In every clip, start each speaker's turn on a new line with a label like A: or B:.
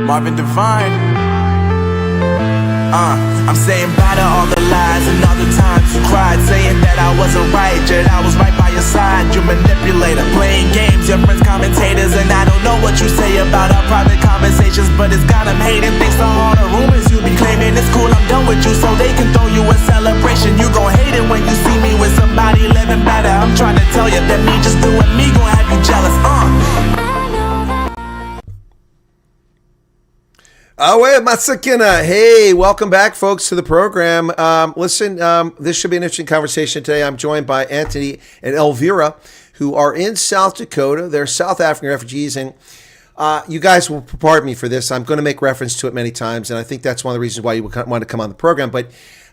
A: Marvin Devine. I'm saying bye to all the lies and all the times you cried, saying that I wasn't right, yet I was right by your side. You manipulator, playing games, your friends commentators, and I don't know what you say about our private conversations, but it's got them hating. Thanks to all the rumors you be claiming, it's cool, I'm done with you, so they can throw you a celebration. You gon' hate it when you see me with somebody living better. I'm trying to tell you that me just doing me gon' have you jealous.
B: Away Masakina. Hey, welcome back, folks, to the program. Listen, this should be an interesting conversation today. I'm joined by Anthony and Elvera, who are in South Dakota. They're South African refugees, and you guys will pardon me for this. I'm going to make reference to it many times, and I think that's one of the reasons why you want to come on the program. But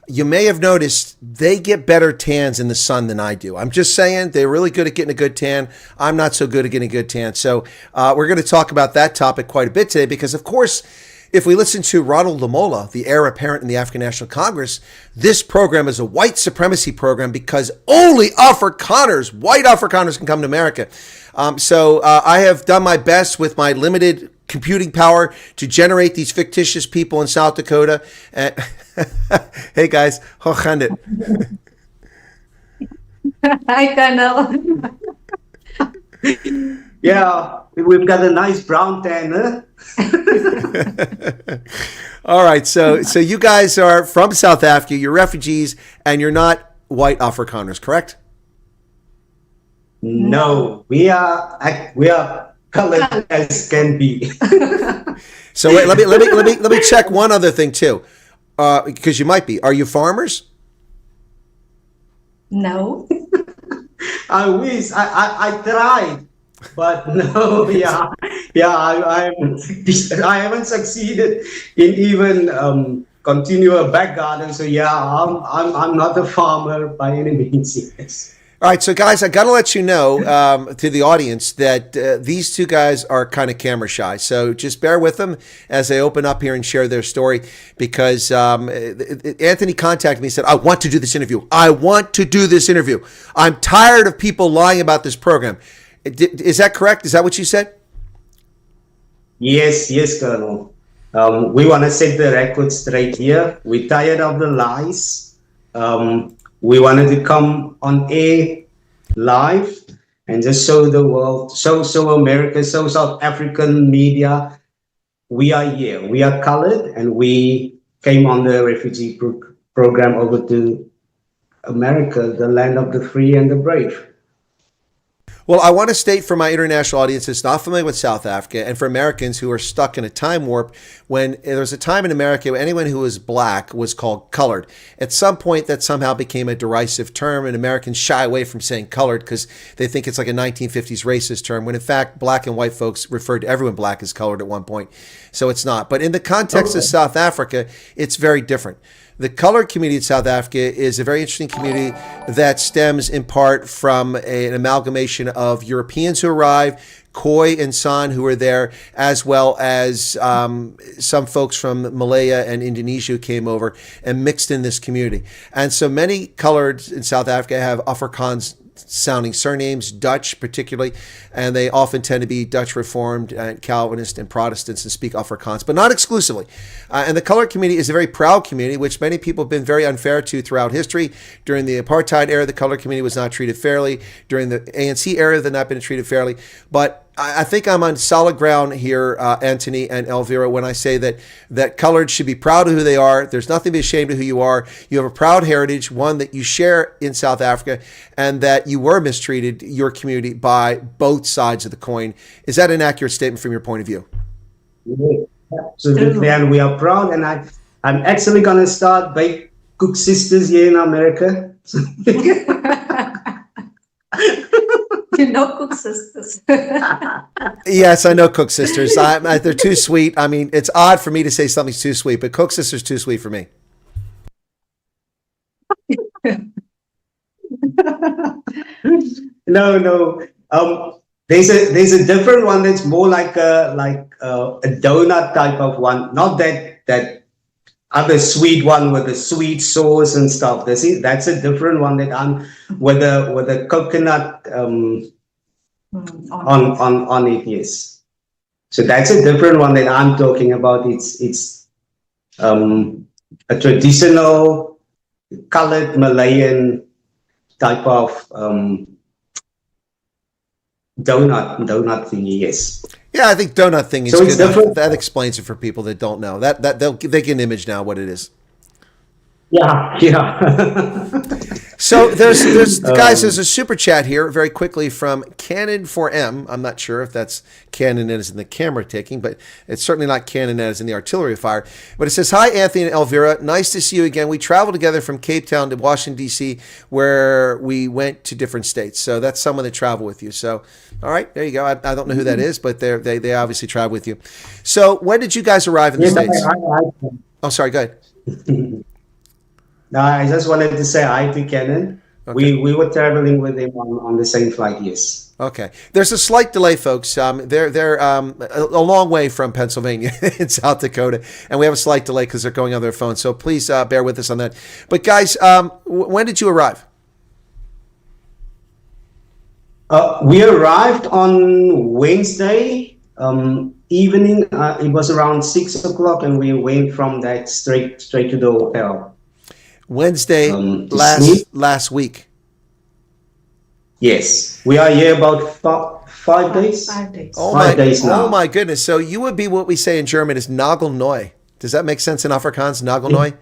B: you may have noticed they get better tans in the sun than I do. I'm just saying, they're really good at getting a good tan. I'm not so good at getting a good tan. So we're going to talk about that topic quite a bit today because, of course, if we listen to Ronald Lamola, the heir apparent in the African National Congress, this program is a white supremacy program because only Afrikaners, white Afrikaners, can come to America. So I have done my best with my limited computing power to generate these fictitious people in South Dakota. Hey guys, Hochandet.
C: Hi, Colonel.
D: Yeah, we've got a nice brown tan, huh?
B: All right, so you guys are from South Africa, you're refugees, and you're not white Afrikaners, correct?
D: No, we are colored as can be.
B: So wait, let me check one other thing too, because you might be. Are you farmers?
C: No.
D: I wish I tried. But no, I haven't succeeded in even continue a back garden. So yeah, I'm not a farmer by any means. Yes.
B: All right, so guys, I got to let you know to the audience that these two guys are kind of camera shy. So just bear with them as they open up here and share their story because Anthony contacted me and said, I want to do this interview. I want to do this interview. I'm tired of people lying about this program. Is that correct? Is that what you said?
D: Yes, Colonel. We want to set the record straight here. We're tired of the lies. We wanted to come on air live and just show the world, show America, show South African media. We are here. We are colored, and we came on the refugee program over to America, the land of the free and the brave.
B: Well, I want to state for my international audience that's not familiar with South Africa and for Americans who are stuck in a time warp when there was a time in America where anyone who was black was called colored. At some point, that somehow became a derisive term, and Americans shy away from saying colored because they think it's like a 1950s racist term, when in fact, black and white folks referred to everyone black as colored at one point. So it's not. But in the context of South Africa, it's very different. The colored community in South Africa is a very interesting community that stems in part from an amalgamation of Europeans who arrived, Khoi and San who were there, as well as some folks from Malaya and Indonesia who came over and mixed in this community. And so many coloreds in South Africa have Afrikaans sounding surnames, Dutch particularly, and they often tend to be Dutch Reformed and Calvinist and Protestants and speak Afrikaans, but not exclusively. And the colored community is a very proud community, which many people have been very unfair to throughout history. During the apartheid era, the colored community was not treated fairly. During the ANC era, they've not been treated fairly. But I think I'm on solid ground here, Anthony and Elvera, when I say that colored should be proud of who they are. There's nothing to be ashamed of who you are. You have a proud heritage, one that you share in South Africa, and that you were mistreated, your community, by both sides of the coin. Is that an accurate statement from your point of view?
D: Yeah, absolutely, and we are proud. And I'm actually going to start by Cook Sisters here in America.
C: You know Cook Sisters.
B: Yes, I know Cook Sisters. They're too sweet. I mean, it's odd for me to say something's too sweet, but Cook Sisters too sweet for me.
D: No. There's a different one that's more like a donut type of one. Not that other sweet one with the sweet sauce and stuff. That's a different one that I'm with a coconut on it. Yes. So that's a different one that I'm talking about. It's a traditional colored Malayan type of donut thingy. Yes.
B: Yeah, I think donut thing is
D: So it's
B: good.
D: different.
B: That explains it for people that don't know. They get an image now what it is.
D: Yeah, yeah.
B: So there's guys, there's a super chat here very quickly from Canon 4M. I'm not sure if that's Canon as in the camera taking, but it's certainly not Canon as in the artillery fire. But it says, "Hi, Anthony and Elvera. Nice to see you again. We traveled together from Cape Town to Washington, D.C., where we went to different states." So that's someone that traveled with you. So, all right, there you go. I don't know who that is, but they obviously traveled with you. So when did you guys arrive in the States? Oh, sorry, go ahead.
D: No, I just wanted to say hi to Kenan.
B: Okay.
D: We were traveling with him on the same flight, yes.
B: Okay. There's a slight delay, folks. They're a long way from Pennsylvania in South Dakota, and we have a slight delay because they're going on their phone. So please bear with us on that. But guys, when did you arrive?
D: We arrived on Wednesday evening. It was around 6 o'clock, and we went from that straight to the hotel.
B: Wednesday last week.
D: Yes, we are here about 5 days.
C: 5 days.
B: Oh
D: 5 days now.
B: Oh my goodness! So you would be what we say in German is Nagelneu. Does that make sense in Afrikaans? Nagelneu.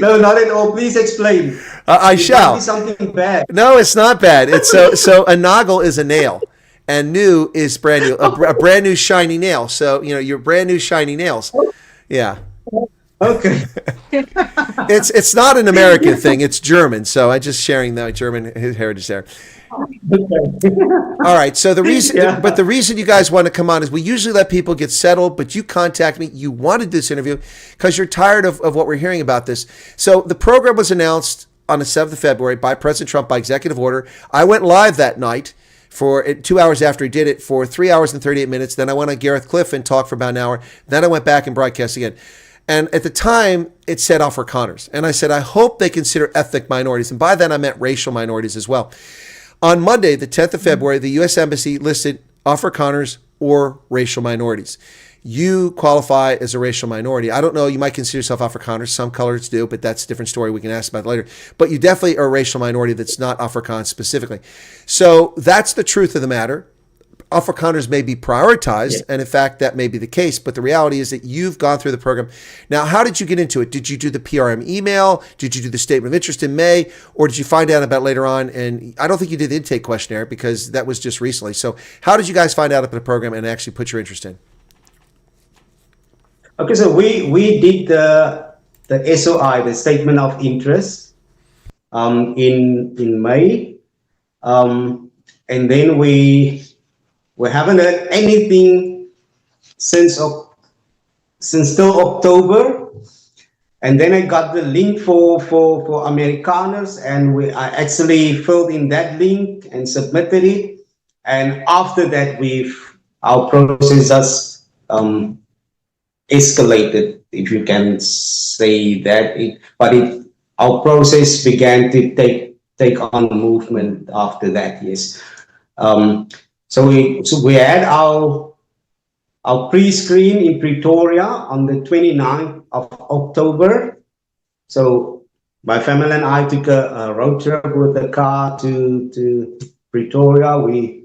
D: No, not at all. Please explain.
B: I shall.
D: It might be something bad.
B: No, it's not bad. It's so a nagel is a nail, and new is brand new, a brand new shiny nail. So your brand new shiny nails. Yeah.
D: Okay.
B: It's not an American thing. It's German. So I'm just sharing the German heritage there. All right. So the reason you guys want to come on is we usually let people get settled, but you contact me. You wanted this interview because you're tired of what we're hearing about this. So the program was announced on the 7th of February by President Trump by executive order. I went live that night for 2 hours after he did it for 3 hours and 38 minutes. Then I went on Gareth Cliff and talked for about an hour. Then I went back and broadcast again. And at the time, it said Afrikaners. And I said, I hope they consider ethnic minorities. And by then, I meant racial minorities as well. On Monday, the 10th of February, the U.S. Embassy listed Afrikaners or racial minorities. You qualify as a racial minority. I don't know, you might consider yourself Afrikaners. Some colors do, but that's a different story. We can ask about later. But you definitely are a racial minority that's not Afrikaans specifically. So that's the truth of the matter. Afrikaners may be prioritized, and in fact, that may be the case. But the reality is that you've gone through the program. Now, how did you get into it? Did you do the PRM email? Did you do the statement of interest in May? Or did you find out about it later on? And I don't think you did the intake questionnaire because that was just recently. So how did you guys find out about the program and actually put your interest in?
D: Okay, so we did the SOI, the statement of interest, in May, and then we haven't heard anything since till October, and then I got the link for Amerikaners, and I actually filled in that link and submitted it, and after that our process has escalated, if you can say that. Our process began to take on movement after that. Yes. So we had our pre-screen in Pretoria on the 29th of October. So my family and I took a road trip with the car to Pretoria. We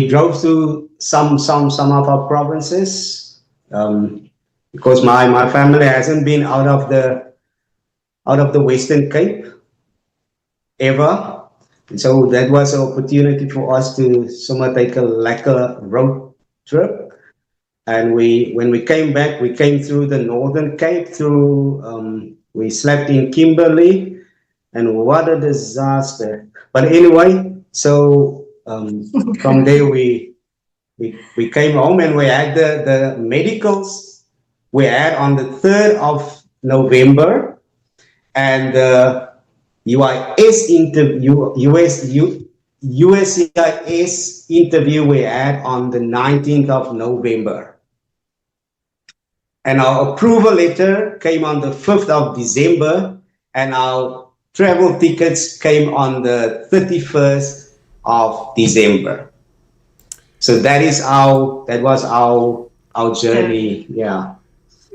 D: drove through some of our provinces because my family hasn't been out of the Western Cape ever. And so that was an opportunity for us to take a lekker road trip. And when we came back, we came through the Northern Cape, we slept in Kimberley, and what a disaster. But anyway, so from there we came home, and we had the medicals we had on the 3rd of November, and USCIS interview we had on the 19th of November. And our approval letter came on the 5th of December, and our travel tickets came on the 31st of December. So that was our journey. Yeah.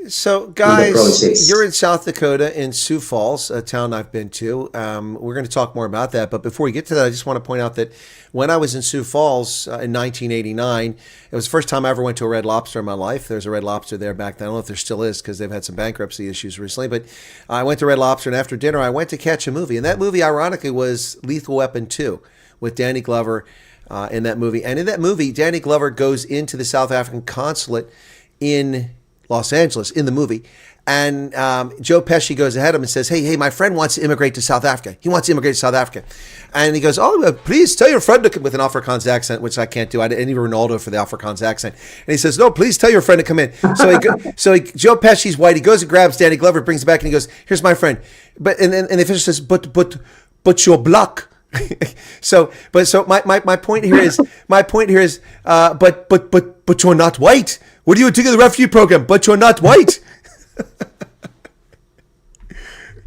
B: So, guys, you're in South Dakota, in Sioux Falls, a town I've been to. We're going to talk more about that. But before we get to that, I just want to point out that when I was in Sioux Falls in 1989, it was the first time I ever went to a Red Lobster in my life. There's a Red Lobster there back then. I don't know if there still is because they've had some bankruptcy issues recently. But I went to Red Lobster, and after dinner, I went to catch a movie. And that movie, ironically, was Lethal Weapon 2 with Danny Glover in that movie. And in that movie, Danny Glover goes into the South African consulate in Los Angeles in the movie. And Joe Pesci goes ahead of him and says, hey, my friend wants to immigrate to South Africa. He wants to immigrate to South Africa. And he goes, please tell your friend to come, with an Afrikaans accent, which I can't do. I need Ronaldo for the Afrikaans accent. And he says, no, please tell your friend to come in. So Joe Pesci's white. He goes and grabs Danny Glover, brings it back, and he goes, here's my friend. And the official says, but you're black. So my point here is, but you're not white. What do you think of the refugee program? But you're not white.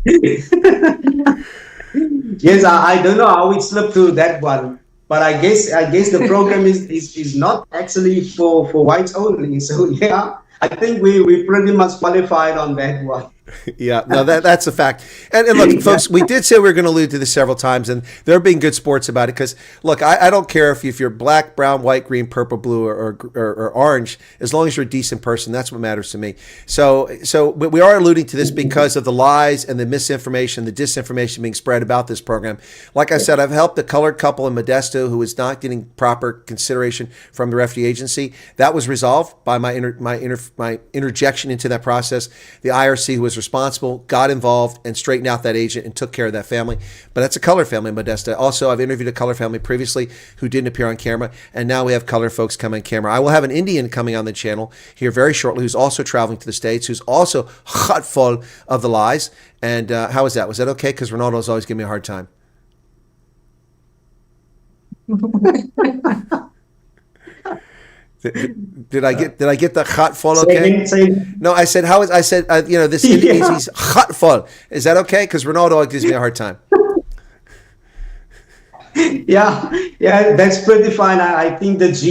D: Yes, I don't know how it slipped through that one, but I guess the program is not actually for whites only. So yeah, I think we pretty much qualified on that one.
B: Yeah, no, that's a fact. And look, folks, we did say we were going to allude to this several times, and they're being good sports about it because, look, I don't care if you're black, brown, white, green, purple, blue, or orange, as long as you're a decent person. That's what matters to me. So we are alluding to this because of the lies and the misinformation, the disinformation being spread about this program. Like I said, I've helped a colored couple in Modesto who is not getting proper consideration from the refugee agency. That was resolved by my interjection into that process. The IRC, who was responsible, got involved and straightened out that agent and took care of that family. But that's a color family in Modesto. Also, I've interviewed a color family previously who didn't appear on camera, and now we have color folks come on camera. I will have an Indian coming on the channel here very shortly who's also traveling to the States, who's also hot full of the lies. And how was that? Was that okay? Because Ronaldo's always giving me a hard time. Did I get the hot full okay? No, I said this he's hot full. Is that okay? Because Ronaldo gives me a hard time.
D: Yeah, that's pretty fine. I think it's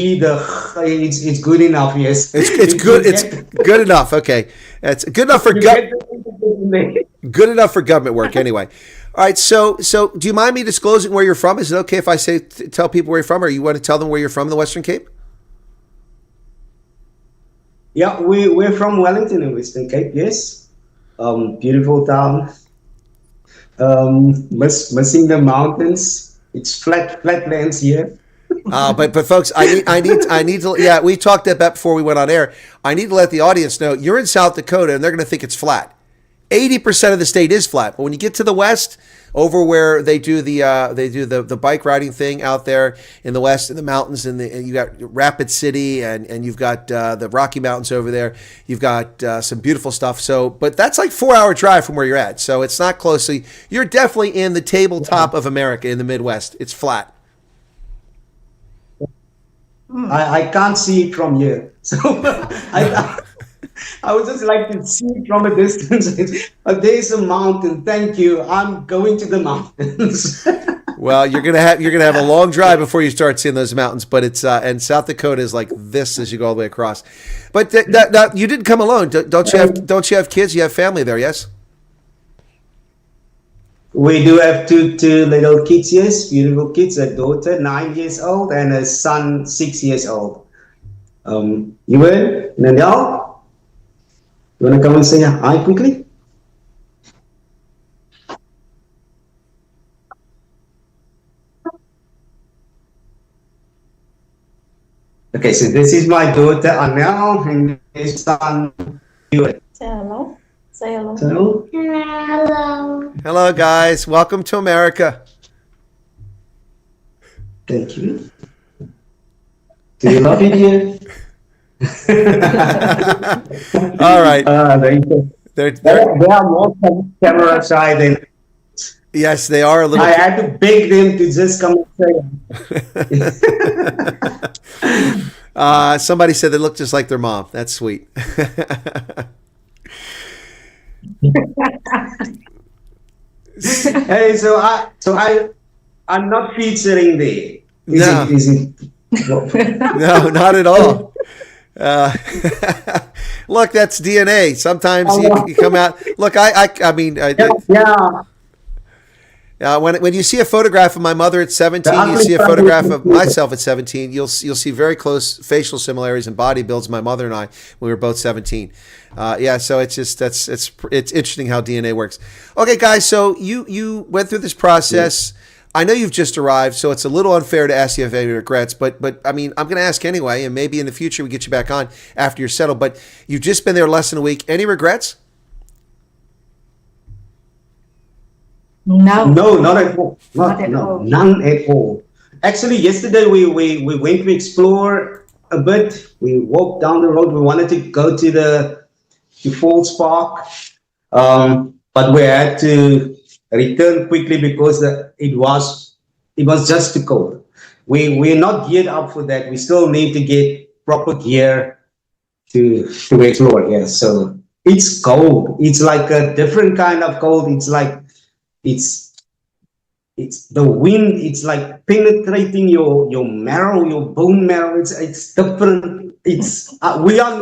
D: good enough. Yes,
B: it's good. It's good enough. Okay, it's good enough for good enough for government work. Anyway, all right. So do you mind me disclosing where you're from? Is it okay if I tell people where you're from, or you want to tell them where you're from in the Western Cape?
D: Yeah, we're from Wellington in Western Cape. Yes, beautiful town. Missing the mountains. It's flat lands here.
B: But folks, I need to. Yeah, we talked about that before we went on air. I need to let the audience know you're in South Dakota, and they're going to think it's flat. 80% of the state is flat, but when you get to the west, over where they do the bike riding thing out there in the west in the mountains, and you got Rapid City, and you've got the Rocky Mountains over there. You've got some beautiful stuff. So, but that's like 4-hour drive from where you're at. So it's not closely. You're definitely in the tabletop of America in the Midwest. It's flat.
D: I can't see it from here, so I would just like to see it from a distance. There's a mountain. Thank you. I'm going to the mountains.
B: Well, you're gonna have a long drive before you start seeing those mountains. But it's and South Dakota is like this as you go all the way across. But you didn't come alone. Don't you have kids? You have family there, yes?
D: We do have two little kids. Yes, beautiful kids. A daughter 9 years old and a son 6 years old. You will, Nandel? You want to come and say hi quickly? Okay, so this is my daughter Anel and his son.
C: Say hello. Say hello.
D: Hello.
C: Hello.
B: Hello, guys. Welcome to America.
D: Thank you. Do you love it here?
B: All right.
D: They are more camera shy than.
B: Yes, they are a little.
D: I had to beg them to just come and
B: say. Somebody said they look just like their mom. That's sweet.
D: Hey, I'm not featuring there.
B: No.
D: Is it?
B: No, not at all. Uh, look, that's DNA. Sometimes you come out. Look, I mean,
D: Yeah.
B: when you see a photograph of my mother at 17, you see a photograph of myself at 17. You'll see very close facial similarities and body builds. My mother and I, when we were both 17. Yeah, so it's just it's interesting how DNA works. Okay, guys, so you went through this process. I know you've just arrived, so it's a little unfair to ask you if you have any regrets, but I mean, I'm going to ask anyway, and maybe in the future we get you back on after you're settled. But you've just been there less than a week. Any regrets?
C: No.
D: No, not at all. None at all. Actually, yesterday we went to explore a bit. We walked down the road. We wanted to go to Falls Park, but we had to return quickly because it was just too cold. We're not geared up for that. We still need to get proper gear to explore. Yeah, so it's cold. It's like a different kind of cold. It's like it's the wind. It's like penetrating your marrow, your bone marrow. It's different. It's we are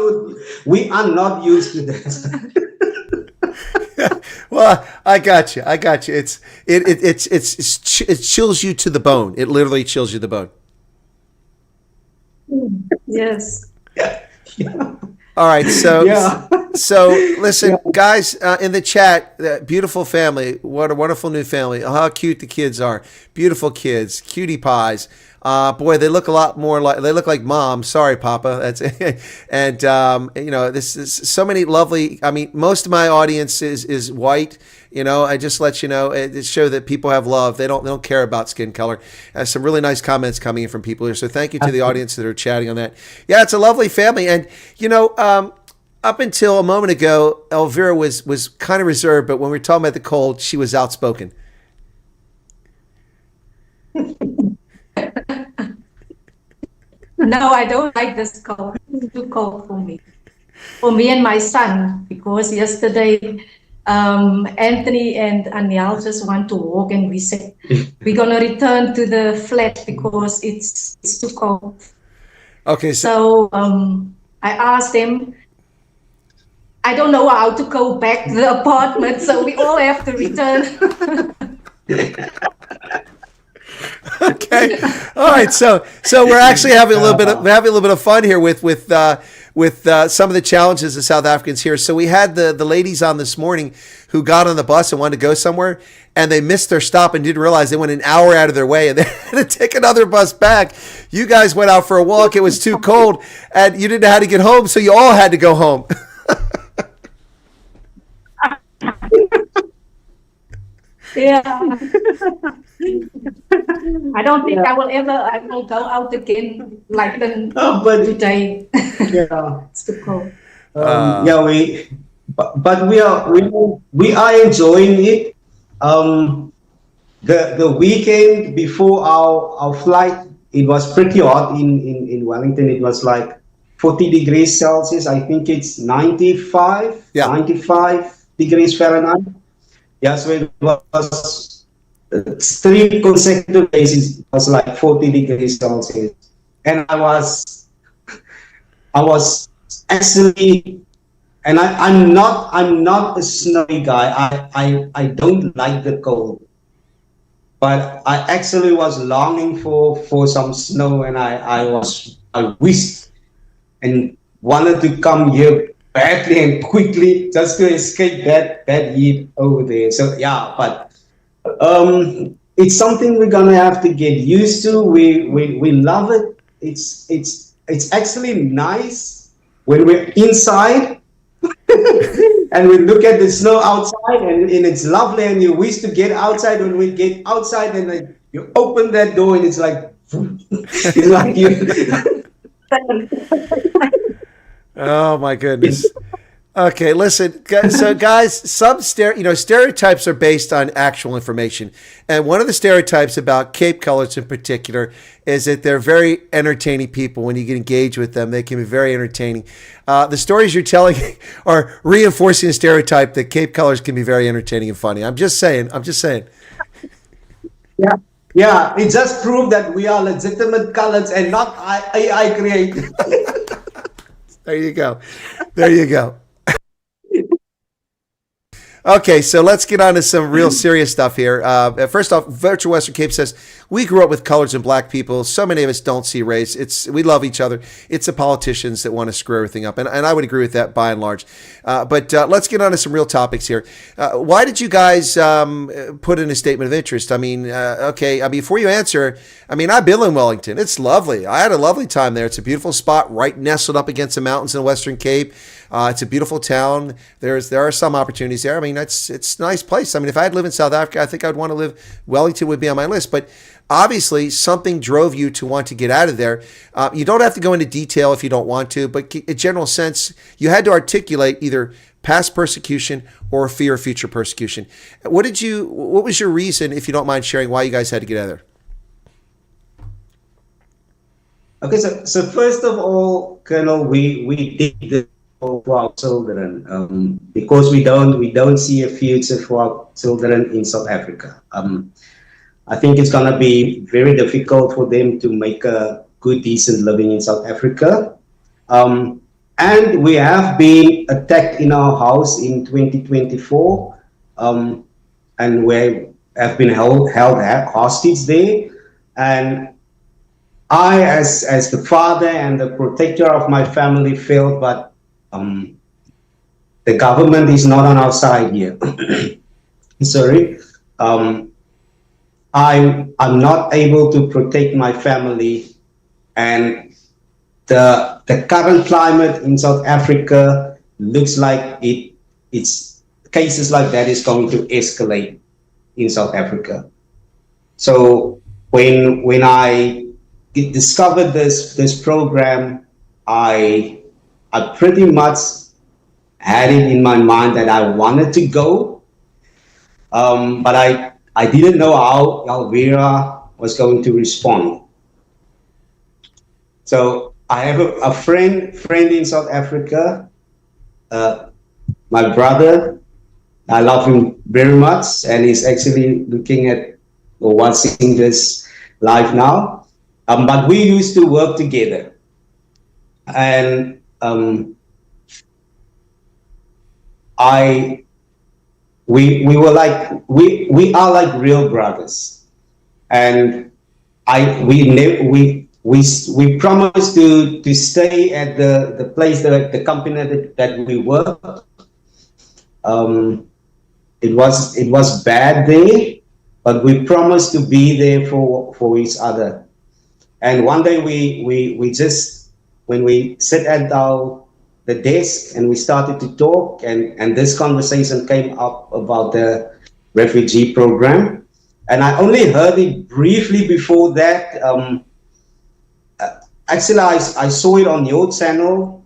D: not used to that.
B: Well, I got you. It chills you to the bone. It literally chills you to the bone.
C: Yes.
B: All right, so
D: Yeah.
B: so listen, guys, in the chat, beautiful family, what a wonderful new family. How cute the kids are, beautiful kids, cutie pies. Boy, they look a lot more like they look like mom. Sorry, Papa. That's and you know, this is so many lovely. I mean, most of my audience is white. You know, I just let you know it show that people have love. They don't care about skin color. Some really nice comments coming in from people here. So thank you to the audience that are chatting on that. Yeah, it's a lovely family, and you know, up until a moment ago, Elvera was kind of reserved, but when we were talking about the cold, she was outspoken.
C: No, I don't like this cold. It's too cold for me. For me and my son, because yesterday Anthony and Aniel just want to walk, and we said we're gonna return to the flat because it's too cold.
B: Okay,
C: So I asked them. I don't know how to go back to the apartment, so we all have to return.
B: Okay. All right. So we're actually having a little bit of fun here with some of the challenges of South Africans here. So we had the ladies on this morning who got on the bus and wanted to go somewhere, and they missed their stop and didn't realize they went an hour out of their way, and they had to take another bus back. You guys went out for a walk. It was too cold, and you didn't know how to get home, so you all had to go home.
C: Yeah. I don't think I will go out again like today.
D: Yeah.
C: It's too cold.
D: Yeah, but we are enjoying it. The weekend before our flight, it was pretty hot in Wellington. It was like 40 degrees Celsius. I think it's 95 degrees Fahrenheit. Yeah, so it was 3 consecutive days. It was like 40 degrees Celsius, and I was actually, and I'm not a snowy guy. I don't like the cold, but I actually was longing for some snow, and I wished and wanted to come here badly and quickly just to escape that heat over there. So yeah, but it's something we're gonna have to get used to. We love it. It's actually nice when we're inside and we look at the snow outside, and it's lovely, and you wish to get outside. When we get outside and like you open that door, and it's like it's like you.
B: Oh my goodness. Okay, listen. So, guys, some stereotypes are based on actual information, and one of the stereotypes about Cape Coloreds in particular is that they're very entertaining people. When you get engaged with them, they can be very entertaining. The stories you're telling are reinforcing the stereotype that Cape Coloreds can be very entertaining and funny. I'm just saying.
D: Yeah. Yeah, it just proved that we are legitimate colors and not AI created.
B: There you go. There you go. Okay, so let's get on to some real serious stuff here. First off, Virtual Western Cape says, we grew up with colors and black people. So many of us don't see race. We love each other. It's the politicians that want to screw everything up. And I would agree with that by and large. But let's get on to some real topics here. Why did you guys put in a statement of interest? I mean, before you answer, I've been in Wellington. It's lovely. I had a lovely time there. It's a beautiful spot right nestled up against the mountains in the Western Cape. It's a beautiful town. There are some opportunities there. It's a nice place. If I had lived in South Africa, I think I'd want to live. Wellington would be on my list. But obviously, something drove you to want to get out of there. You don't have to go into detail if you don't want to, but in general sense, you had to articulate either past persecution or fear of future persecution. What was your reason, if you don't mind sharing, why you guys had to get out of there?
D: Okay, so first of all, Colonel, we did this for our children because we don't see a future for our children in South Africa. I think it's gonna be very difficult for them to make a good, decent living in South Africa. And we have been attacked in our house in 2024, and we have been held hostage there. And I, as the father and the protector of my family, felt that the government is not on our side here. Sorry. I'm not able to protect my family, and the current climate in South Africa looks like it's cases like that is going to escalate in South Africa. So when I discovered this program, I pretty much had it in my mind that I wanted to go, but I didn't know how Elvera was going to respond. So I have a friend in South Africa, my brother. I love him very much, and he's actually looking at or watching this live now. But we used to work together, and we are like real brothers, and we promised to stay at the place the company that we work. It was bad there, but we promised to be there for each other. And one day we just, when we sit at the desk and we started to talk, and this conversation came up about the refugee program, and I only heard it briefly before that. Actually, I saw it on your channel,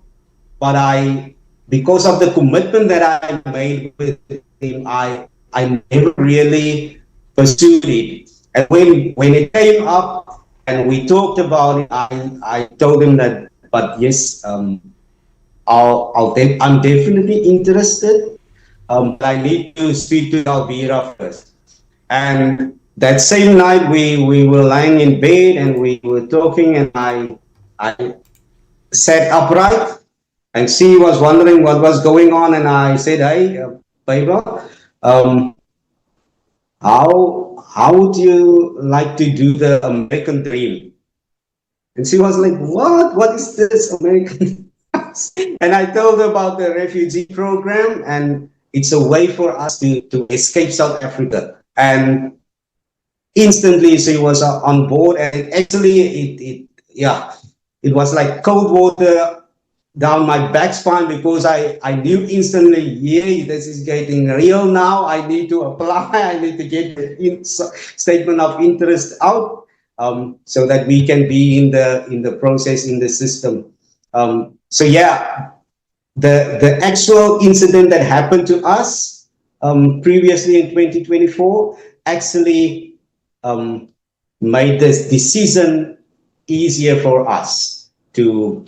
D: but because of the commitment that I made with him, I never really pursued it. And when it came up and we talked about it, I told him that, but yes, I'm definitely interested, but I need to speak to Elvera first. And that same night, we were lying in bed and we were talking, and I sat upright, and she was wondering what was going on, and I said, "Hey, baby, how would you like to do the American dream?" And she was like, "What? What is this American?" And I told her about the refugee program, and it's a way for us to escape South Africa. And instantly she was on board, and actually it was like cold water down my back spine, because I knew instantly, yeah, this is getting real now. I need to apply. I need to get the statement of interest out, so that we can be in the process, in the system. So yeah, the actual incident that happened to us previously in 2024 actually made this decision easier for us to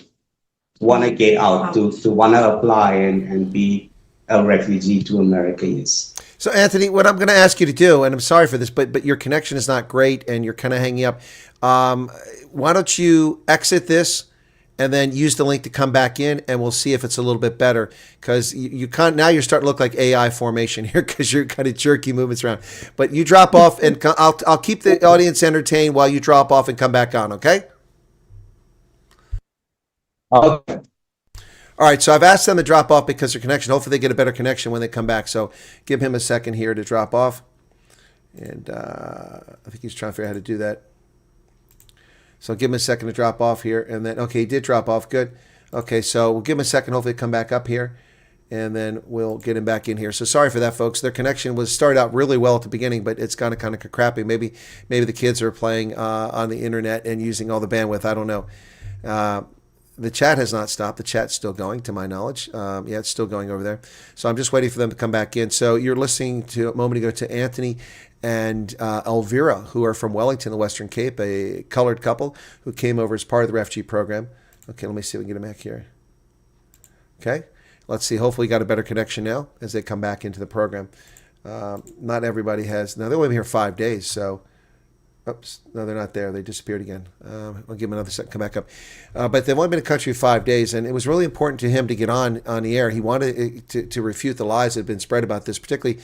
D: want to get out, to want to apply and be a refugee to America. Yes.
B: So, Anthony, what I'm going to ask you to do, and I'm sorry for this, but your connection is not great and you're kind of hanging up. Why don't you exit this and then use the link to come back in, and we'll see if it's a little bit better, because you can't, now you're starting to look like AI formation here because you're kind of jerky movements around. But you drop off, and I'll keep the audience entertained while you drop off and come back on, okay?
D: Okay.
B: All right, so I've asked them to drop off because their connection, hopefully they get a better connection when they come back. So give him a second here to drop off. And I think he's trying to figure out how to do that. So give him a second to drop off here. And then, okay, he did drop off. Good. Okay, so we'll give him a second, hopefully come back up here. And then we'll get him back in here. So sorry for that, folks. Their connection started out really well at the beginning, but it's kind of crappy. Maybe the kids are playing on the internet and using all the bandwidth. I don't know. The chat has not stopped. The chat's still going, to my knowledge. Yeah, it's still going over there. So I'm just waiting for them to come back in. So you're listening to, a moment ago, to Anthony and Elvera, who are from Wellington, the Western Cape, a colored couple who came over as part of the refugee program. Okay, let me see if we can get them back here. Okay, let's see. Hopefully we got a better connection now as they come back into the program. Not everybody has. Now, they've only been here 5 days, so... Oops, no, they're not there. They disappeared again. I'll give them another second, come back up. But they've only been in the country 5 days, and it was really important to him to get on the air. He wanted to refute the lies that had been spread about this. Particularly,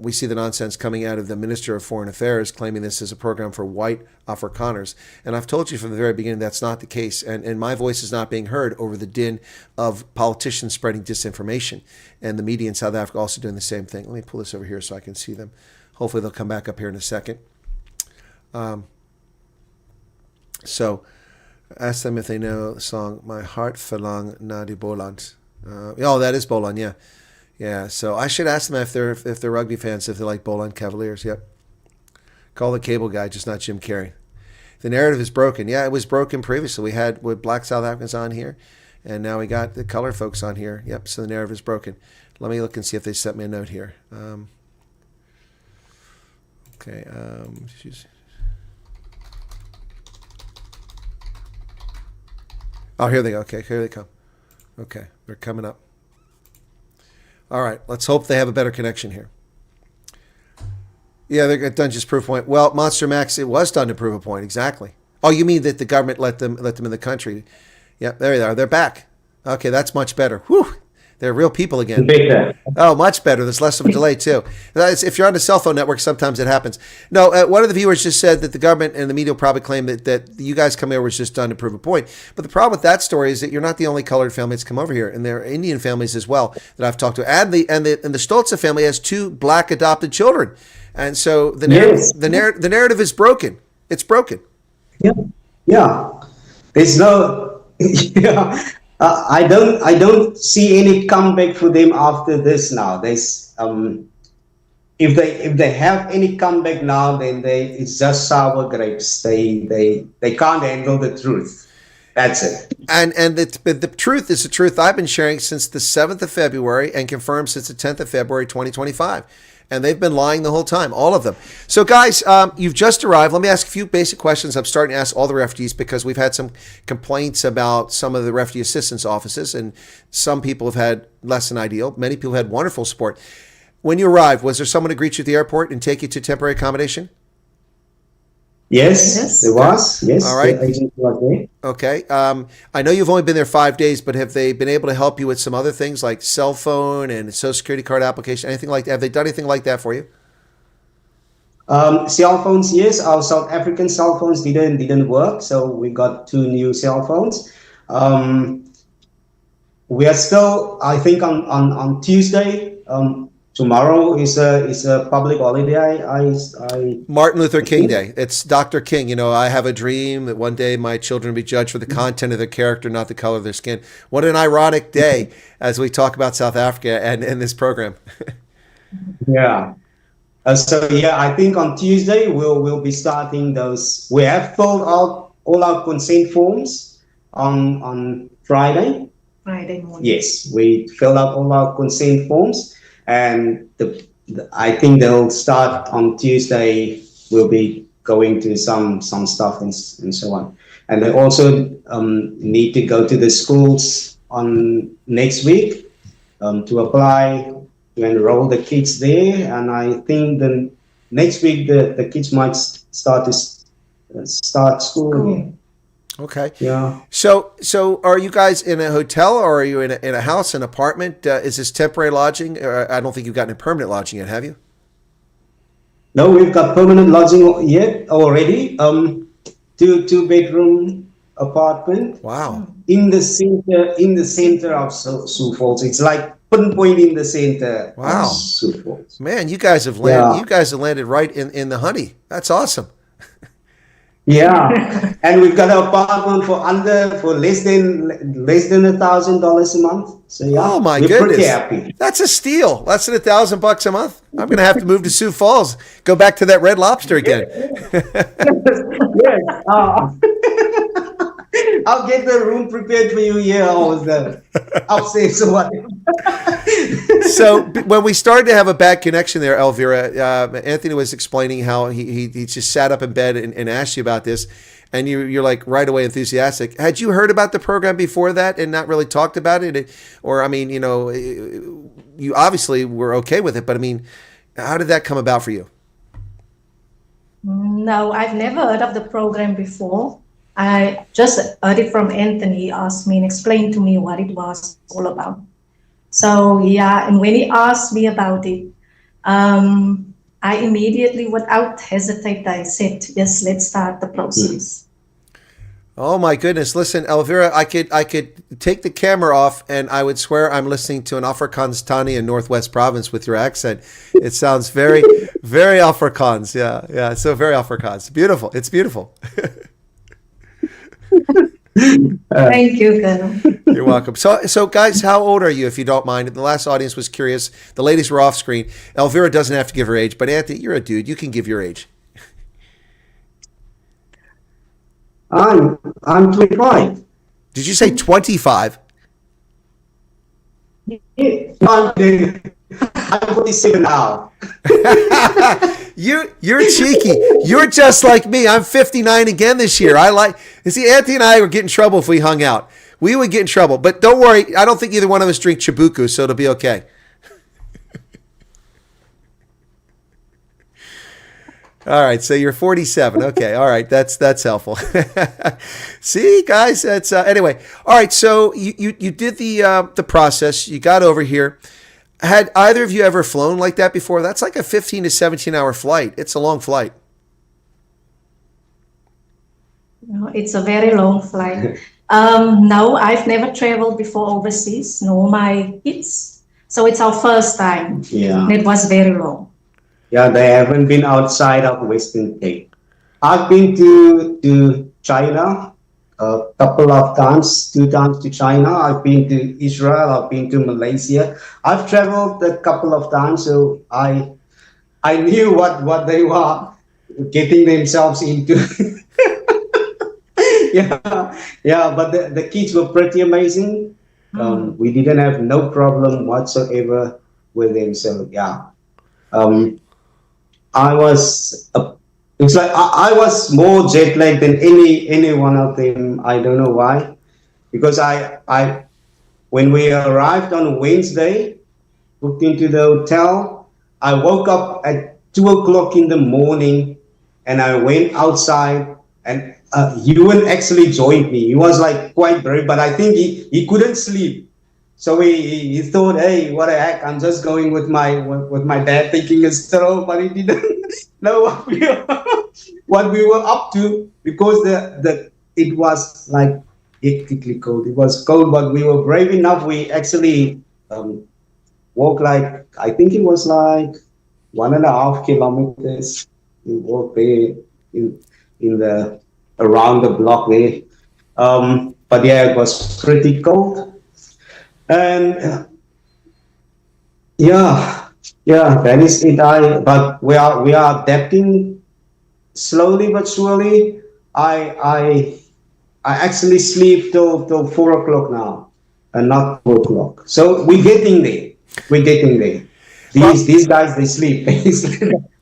B: we see the nonsense coming out of the Minister of Foreign Affairs claiming this is a program for white Afrikaners. And I've told you from the very beginning that's not the case. And my voice is not being heard over the din of politicians spreading disinformation. And the media in South Africa also doing the same thing. Let me pull this over here so I can see them. Hopefully they'll come back up here in a second. So ask them if they know the song My Heart Verlang na die Boland. Oh, that is Boland, yeah. Yeah, so I should ask them if they're rugby fans, if they like Boland Cavaliers. Yep. Call the cable guy, just not Jim Carrey. The narrative is broken. Yeah, it was broken previously. We had black South Africans on here, and now we got the color folks on here. Yep, so the narrative is broken. Let me look and see if they sent me a note here. Okay, oh, here they go. Okay, here they come. Okay, they're coming up. All right, let's hope they have a better connection here. Yeah, they're done just proof a point. Well, Monster Max, it was done to prove a point, exactly. Oh, you mean that the government let them in the country? Yep, there they are. They're back. Okay, that's much better. Whew. They're real people again. Oh, much better. There's less of a delay, too. If you're on a cell phone network, sometimes it happens. No, one of the viewers just said that the government and the media will probably claim that you guys coming over was just done to prove a point. But the problem with that story is that you're not the only colored family that's come over here. And there are Indian families as well that I've talked to. And the Stolze family has 2 black adopted children. And so the narrative is broken. It's broken.
D: Yeah. There's no... yeah. I don't see any comeback for them after this now. There's if they have any comeback now, then it's just sour grapes. They can't handle the truth. That's it. And
B: the truth is the truth I've been sharing since the 7th of February and confirmed since the 10th of February 2025. And they've been lying the whole time, all of them. So, guys, you've just arrived. Let me ask a few basic questions. I'm starting to ask all the refugees because we've had some complaints about some of the refugee assistance offices, and some people have had less than ideal. Many people have had wonderful support. When you arrived, was there someone to greet you at the airport and take you to temporary accommodation?
D: Yes, there was. Yes,
B: all right.
D: The agent was there.
B: Okay. I know you've only been there 5 days, but have they been able to help you with some other things like cell phone and social security card application, anything like that? Have they done anything like that for you?
D: Cell phones, yes. Our South African cell phones didn't work, so we got 2 new cell phones. We are still, I think, on Tuesday. Tomorrow is a public holiday.
B: Martin Luther King Day. It's Dr. King. You know, I have a dream that one day my children will be judged for the content of their character, not the color of their skin. What an ironic day as we talk about South Africa and this program.
D: Yeah. So yeah, I think on Tuesday we'll be starting those. We have filled out all our consent forms on Friday,
C: Friday morning.
D: Yes, we fill out all our consent forms, and I think they'll start on Tuesday. We'll be going to some stuff and so on, and they also need to go to the schools on next week to apply to enroll the kids there. And I think then next week the kids might start school again.
B: Okay.
D: Yeah.
B: So are you guys in a hotel, or are you in a house, an apartment? Is this temporary lodging? I don't think you've gotten a permanent lodging yet, have you?
D: No, we've got permanent lodging yet already. Two bedroom apartment.
B: Wow.
D: In the center of Sioux Falls. It's like pinpoint in the center.
B: Wow.
D: Of Sioux Falls.
B: Man, you guys have landed. Yeah. You guys have landed right in the honey. That's awesome.
D: Yeah, and we've got an apartment for less than $1,000 a month. So yeah,
B: oh my
D: we're
B: goodness,
D: pretty happy.
B: That's a steal. Less than $1,000 a month. I'm gonna have to move to Sioux Falls. Go back to that Red Lobster again.
D: Yes. I'll get the room prepared for you here, or the upstairs or whatever.
B: So when we started to have a bad connection there, Elvera, Anthony was explaining how he just sat up in bed and asked you about this, and you're like right away enthusiastic. Had you heard about the program before that and not really talked about it? Or, I mean, you obviously were okay with it, but I mean, how did that come about for you?
C: No, I've never heard of the program before. I just heard it from Anthony. He asked me and explained to me what it was all about. So yeah, and when he asked me about it, I immediately, without hesitate, I said, yes, let's start the process.
B: Oh my goodness. Listen, Elvera, I could take the camera off and I would swear I'm listening to an Afrikaans in Northwest Province with your accent. It sounds very, very Afrikaans. Yeah. So very Afrikaans. Beautiful. It's beautiful.
C: Thank you, Colonel.
B: You're welcome. So guys, how old are you, if you don't mind? The last audience was curious. The ladies were off screen. Elvera doesn't have to give her age, but Anthony, you're a dude. You can give your age.
D: I'm 25.
B: Did you say 25?
D: I'm 47 now.
B: You're cheeky. You're just like me. I'm 59 again this year. You see, Anthony and I would get in trouble if we hung out. We would get in trouble. But don't worry, I don't think either one of us drink Chibuku, so it'll be okay. All right, so you're 47. Okay, all right, that's helpful. See, guys, that's anyway. All right, so you did the process. You got over here. Had either of you ever flown like that before? That's like a 15 to 17 hour flight. It's a long flight.
C: No, it's a very long flight. No, I've never traveled before overseas, nor my kids. So it's our first time.
D: Yeah.
C: And it was very long.
D: Yeah, they haven't been outside of Western Cape. I've been to China a couple of times, 2 times to China. I've been to Israel. I've been to Malaysia. I've traveled a couple of times, so I knew what they were getting themselves into. yeah. But the kids were pretty amazing. We didn't have no problem whatsoever with them. So yeah, I was. It's like I was more jet lagged than any one of them. I don't know why, because I when we arrived on Wednesday, booked into the hotel, I woke up at 2:00 in the morning, and I went outside, and Ewan actually joined me. He was like quite brave, but I think he couldn't sleep. So he thought, hey, what the heck? I'm just going with my dad, thinking it's throw, but he didn't know what we were up to, because it was like hectically cold. It was cold, but we were brave enough. We actually walked like, I think it was like 1.5 kilometers. We walked there in the around the block there. But yeah, it was pretty cold. And yeah, that is it. But we are adapting slowly but surely. I actually sleep till 4:00 now. and not 4 o'clock. So we're getting there. We're getting there. These guys, they sleep.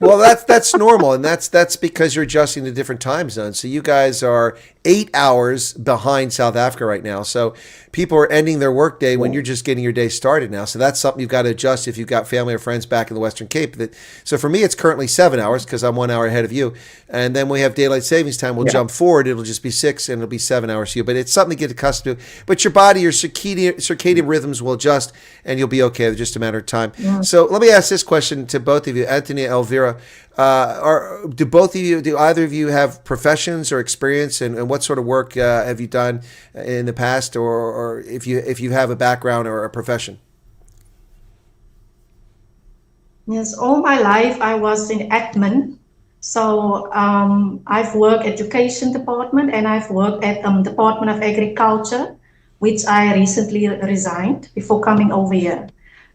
B: Well, that's normal, and that's because you're adjusting to different time zones. So you guys are 8 hours behind South Africa right now. So people are ending their workday when you're just getting your day started now. So that's something you've got to adjust if you've got family or friends back in the Western Cape. So for me, it's currently 7 hours because I'm 1 hour ahead of you. And then we have daylight savings time. We'll jump forward. It'll just be 6 and it'll be 7 hours for you. But it's something to get accustomed to. But your body, your circadian rhythms will adjust and you'll be okay. It's just a matter of time. Yeah. So let me ask this question to both of you, Anthony and Elvera. Do either of you have professions or experience, and what sort of work have you done in the past, or if you have a background or a profession?
C: Yes, all my life I was in admin. So I've worked education department and I've worked at Department of Agriculture, which I recently resigned before coming over here.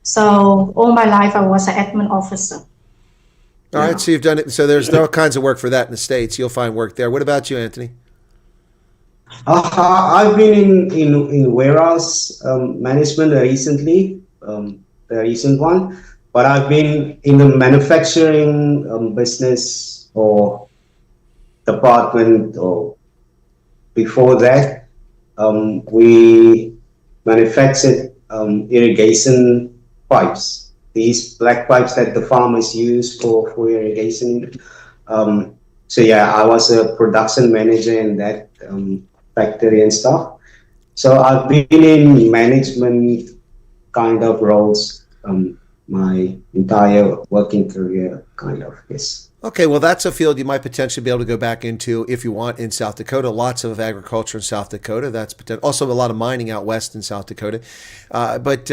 C: So all my life I was an admin officer.
B: All right, so you've done it. So there's all kinds of work for that in the States. You'll find work there. What about you, Anthony?
D: I've been in warehouse management recently, the recent one, but I've been in the manufacturing business or department, or before that, we manufactured irrigation pipes. These black pipes that the farmers use for irrigation. So yeah, I was a production manager in that factory and stuff. So I've been in management kind of roles my entire working career, kind of, yes.
B: Okay, well, that's a field you might potentially be able to go back into if you want in South Dakota. Lots of agriculture in South Dakota. That's also a lot of mining out west in South Dakota. But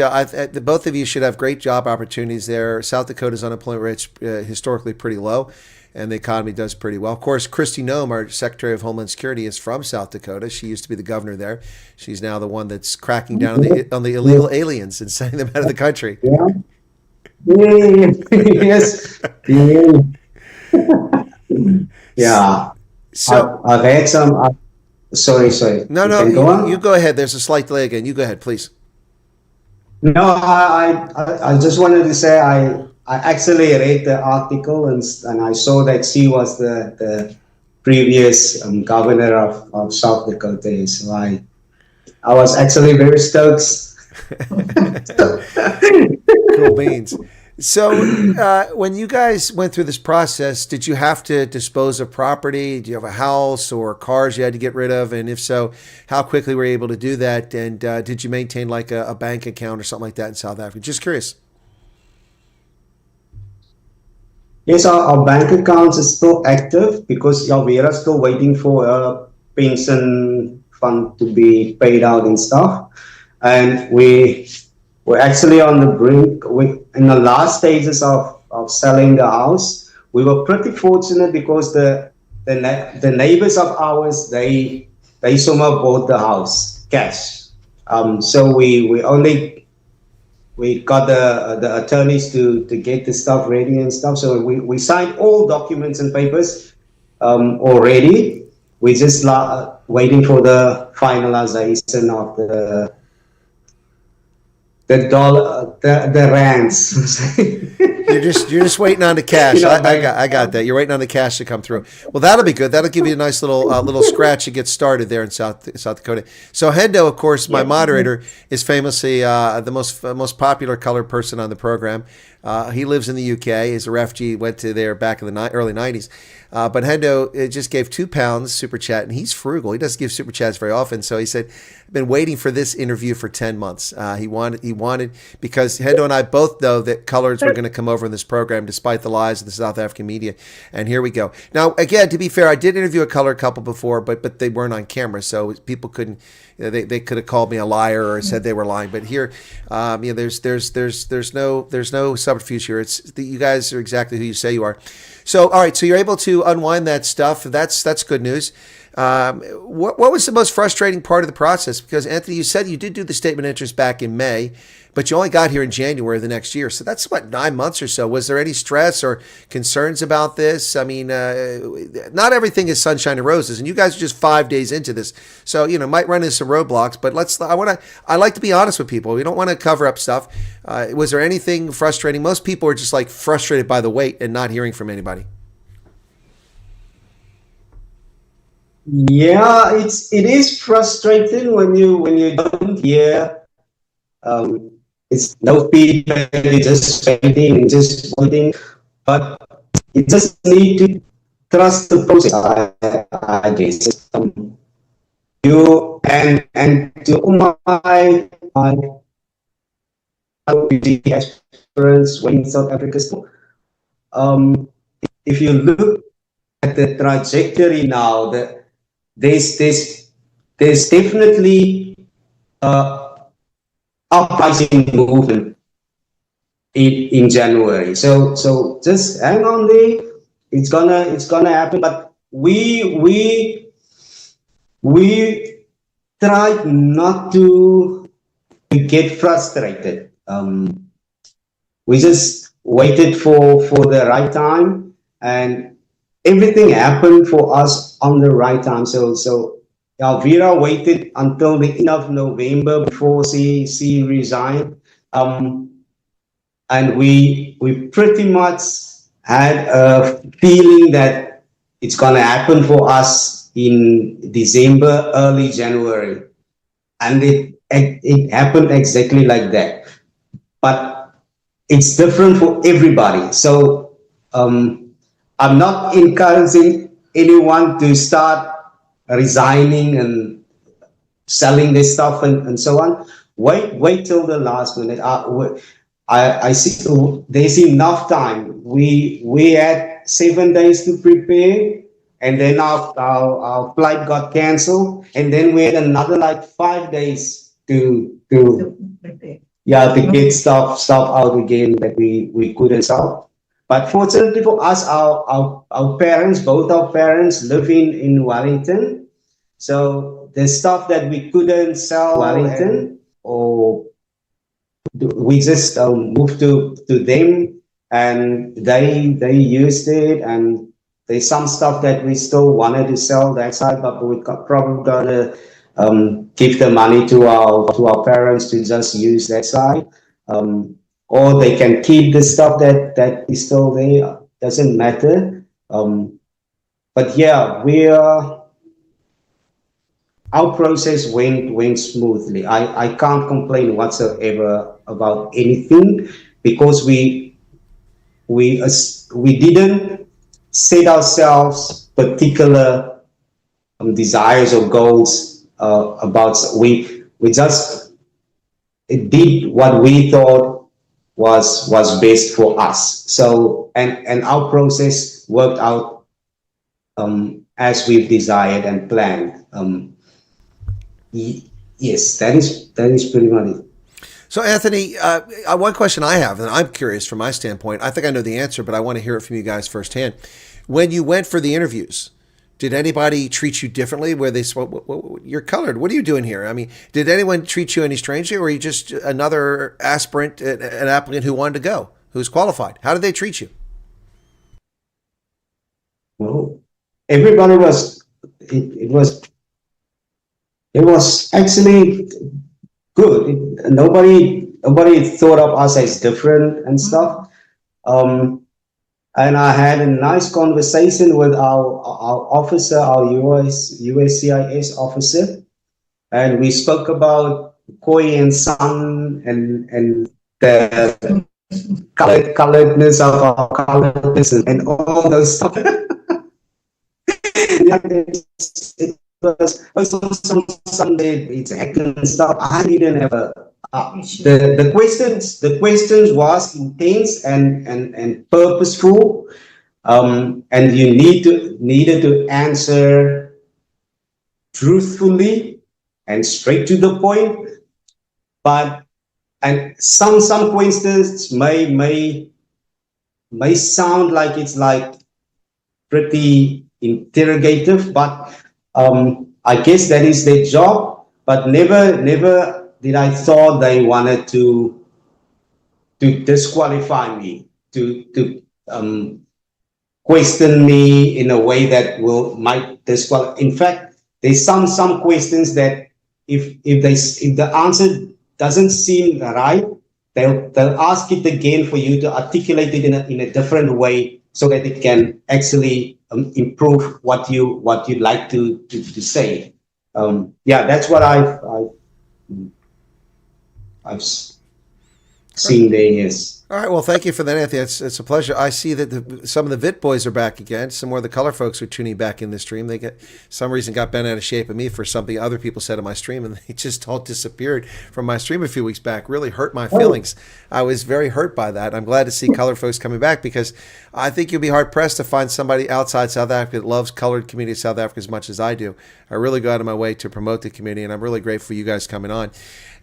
B: both of you should have great job opportunities there. South Dakota's unemployment rate's historically pretty low, and the economy does pretty well. Of course, Kristi Noem, our Secretary of Homeland Security, is from South Dakota. She used to be the governor there. She's now the one that's cracking down on the illegal aliens and sending them out of the country.
D: Yeah. Yes. Yeah. Yeah.
B: So
D: I've had some. Sorry.
B: No. You go ahead. There's a slight delay again. You go ahead, please.
D: No, I just wanted to say I actually read the article and I saw that she was the previous governor of South Dakota. So I was actually very stoked.
B: Cool beans. So when you guys went through this process, did you have to dispose of property? Do you have a house or cars you had to get rid of? And if so, how quickly were you able to do that? And did you maintain like a bank account or something like that in South Africa? Just curious.
D: Yes, our bank account is still active because Elvera is still waiting for a pension fund to be paid out and stuff. And we're actually on the brink. In the last stages of selling the house. We were pretty fortunate because the neighbors of ours, they somehow bought the house cash. So we got the attorneys to get the stuff ready and stuff. So we signed all documents and papers already. We're just waiting for the finalization of the rands.
B: You're just waiting on the cash. I got that. You're waiting on the cash to come through. Well, that'll be good. That'll give you a nice little scratch to get started there in South Dakota. So Hendo, of course, my moderator, is famously the most popular colored person on the program. He lives in the UK. He's a refugee. Went to there back in the early 90s. But Hendo just gave £2 super chat, and he's frugal. He doesn't give super chats very often. So he said, "I've been waiting for this interview for 10 months." He wanted because Hendo and I both know that coloreds were going to come over in this program, despite the lies of the South African media. And here we go. Now, again, to be fair, I did interview a colored couple before, but they weren't on camera, so people couldn't. They could have called me a liar or said they were lying. But here, there's no subterfuge here. You guys are exactly who you say you are. So, all right. So you're able to unwind that stuff. That's good news. What was the most frustrating part of the process? Because Anthony, you said you did do the statement of interest back in May, but you only got here in January of the next year. So that's what, 9 months or so. Was there any stress or concerns about this? I mean, not everything is sunshine and roses, and you guys are just 5 days into this. So, you know, might run into some roadblocks, but I like to be honest with people. We don't want to cover up stuff. Was there anything frustrating? Most people are just like frustrated by the wait and not hearing from anybody.
D: Yeah, it is frustrating when you don't hear. It's no feedback. You're just waiting and just waiting, but you just need to trust the process. I guess you and to my refugee experience when in South Africa. If you look at the trajectory now, there's definitely uprising movement in January. So just hang on there. It's gonna happen. But we tried not to get frustrated. We just waited for the right time, and everything happened for us on the right time. So Elvera waited until the end of November before she resigned. And we pretty much had a feeling that it's gonna happen for us in December, early January. And it happened exactly like that. But it's different for everybody. So I'm not encouraging anyone to start resigning and selling their stuff and so on. Wait till the last minute. I see there's enough time. We had 7 days to prepare, and then our flight got canceled, and then we had another like 5 days to get stuff out again that we couldn't sell. But fortunately for us, our parents, both our parents live in Wellington. So the stuff that we couldn't sell Wellington, or we just moved to them, and they used it. And there's some stuff that we still wanted to sell that side, but we probably gonna give the money to our parents to just use that side. Or they can keep the stuff that is still there. Doesn't matter. But yeah, our process went smoothly. I can't complain whatsoever about anything, because we didn't set ourselves particular desires or goals about. We just did what we thought was best for us. So and our process worked out as we've desired and planned. Yes, that is pretty much it.
B: So Anthony, one question I have, and I'm curious from my standpoint, I think I know the answer, but I want to hear it from you guys firsthand. When you went for the interviews, did anybody treat you differently? Where they said, "You're colored. What are you doing here?" I mean, did anyone treat you any strangely, or are you just another aspirant, an applicant who wanted to go, who's qualified? How did they treat you?
D: Well, everybody was. It was actually good. Nobody thought of us as different and stuff. And I had a nice conversation with our officer, our USCIS officer, and we spoke about Khoi and San and the coloredness of our coloredness and all those stuff. It was Sunday, it's hectic and stuff. I didn't have the questions was intense and purposeful, and you needed to answer truthfully and straight to the point. But and some questions may sound like it's like pretty interrogative, but I guess that is their job, but never did I thought they wanted to disqualify me, to question me in a way that might disqualify. In fact, there's some questions that if the answer doesn't seem right, they'll ask it again for you to articulate it in a different way so that it can actually improve what you'd like to say. Yeah, that's what I've seen there. Yes.
B: All right. Well, thank you for that, Anthony. It's a pleasure. I see that some of the VIT boys are back again. Some more of the color folks are tuning back in the stream. They some reason got bent out of shape of me for something other people said in my stream, and they just all disappeared from my stream a few weeks back. Really hurt my feelings. I was very hurt by that. I'm glad to see color folks coming back because I think you'll be hard pressed to find somebody outside South Africa that loves colored community of South Africa as much as I do. I really go out of my way to promote the community, and I'm really grateful for you guys coming on.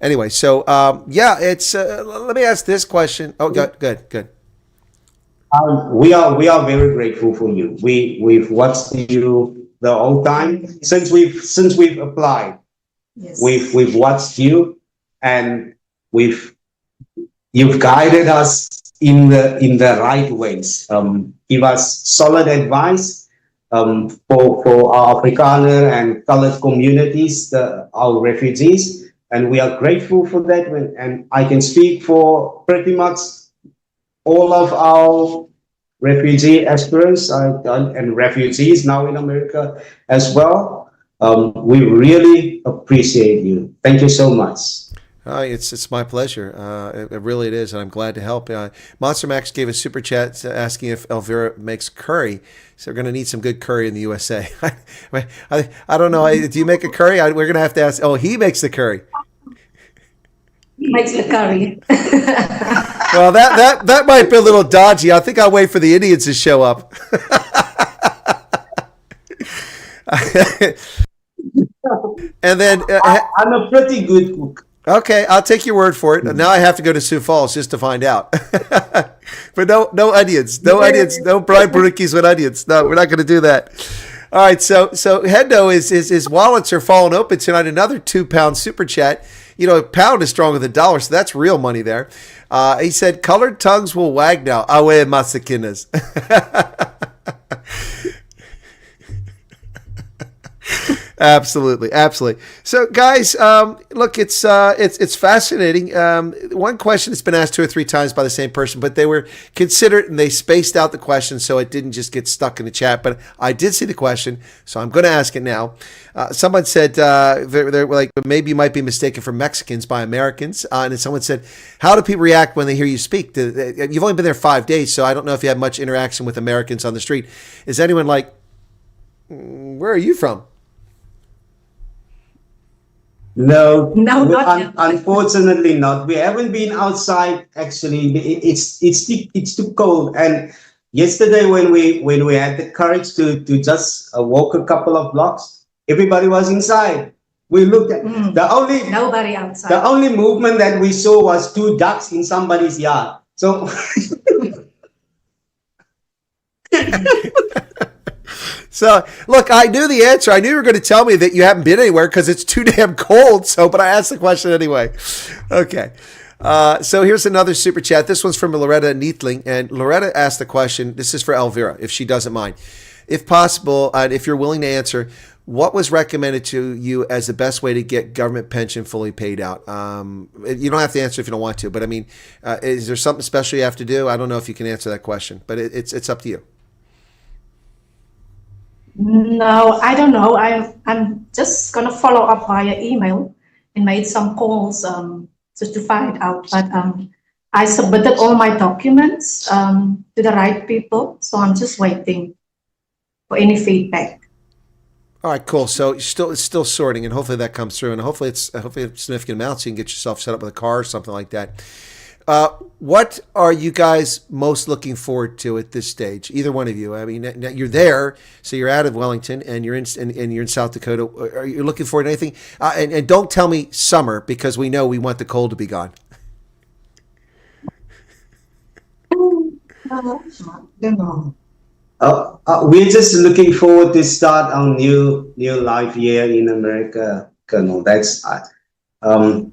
B: Anyway, so yeah, it's. Let me ask this question. Oh, good.
D: We are very grateful for you. We've watched you the whole time since we've applied.
C: Yes.
D: We've watched you, and you've guided us in the right ways. Give us solid advice for our Afrikaner and colored communities, our refugees. And we are grateful for that. And I can speak for pretty much all of our refugee aspirants and refugees now in America as well. We really appreciate you. Thank you so much.
B: It's my pleasure. It really is, and I'm glad to help. Monster Max gave a super chat asking if Elvera makes curry. So we're going to need some good curry in the USA. I don't know. Do you make a curry? We're going to have to ask. Oh, he makes the curry.
C: He makes the curry.
B: Well, that might be a little dodgy. I think I'll wait for the Indians to show up. And then
D: I'm a pretty good cook.
B: Okay, I'll take your word for it. Now I have to go to Sioux Falls just to find out. But no onions, no fried burritos with onions. No, we're not going to do that. All right, so Hendo his wallets are falling open tonight. Another £2 super chat. You know, a pound is stronger than a dollar, so that's real money there. He said, "Colored tongues will wag now." Awe masakinas. Absolutely. So, guys, look, it's fascinating. One question that's been asked 2 or 3 times by the same person, but they were considerate and they spaced out the question so it didn't just get stuck in the chat. But I did see the question, so I'm going to ask it now. Someone said they're like, maybe you might be mistaken for Mexicans by Americans, and then someone said, how do people react when they hear you speak? You've only been there 5 days, so I don't know if you have much interaction with Americans on the street. Is anyone like, where are you from?
D: No,
C: not yet.
D: Unfortunately not. We haven't been outside. Actually, it's too cold. And yesterday, when we had the courage to just walk a couple of blocks, everybody was inside. We looked at
C: nobody outside.
D: The only movement that we saw was 2 ducks in somebody's yard. So.
B: So, look, I knew the answer. I knew you were going to tell me that you haven't been anywhere because it's too damn cold. But I asked the question anyway. Okay. So here's another super chat. This one's from Loretta Neethling. And Loretta asked the question. This is for Elvera, if she doesn't mind. If possible, and if you're willing to answer, what was recommended to you as the best way to get government pension fully paid out? You don't have to answer if you don't want to. But, I mean, is there something special you have to do? I don't know if you can answer that question. But it's up to you.
C: No, I don't know. I'm just gonna follow up via email and made some calls just to find out. But I submitted all my documents to the right people, so I'm just waiting for any feedback.
B: All right, cool. So it's still sorting, and hopefully that comes through, and hopefully it's significant amounts, so you can get yourself set up with a car or something like that. What are you guys most looking forward to at this stage? Either one of you. I mean, you're there, so you're out of Wellington, and you're in South Dakota. Are you looking forward to anything? And don't tell me summer, because we know we want the cold to be gone.
D: We're just looking forward to start our new life here in America, Colonel.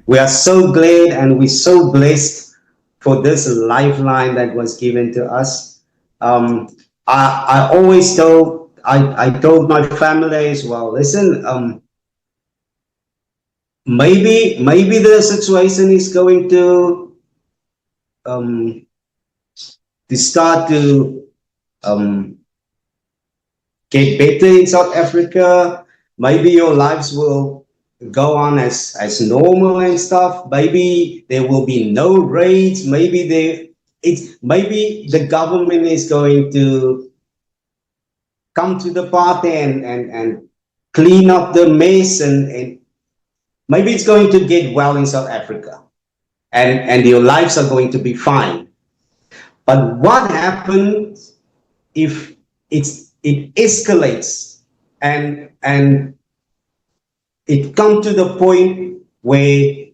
D: We are so glad and we're so blessed for this lifeline that was given to us. I always I told my family as well, listen, maybe the situation is going to start to get better in South Africa. Maybe your lives will go on as normal and stuff. Maybe there will be no raids. Maybe the government is going to come to the party and clean up the mess, and maybe it's going to get well in South Africa, and your lives are going to be fine. But what happens if it escalates and it comes to the point where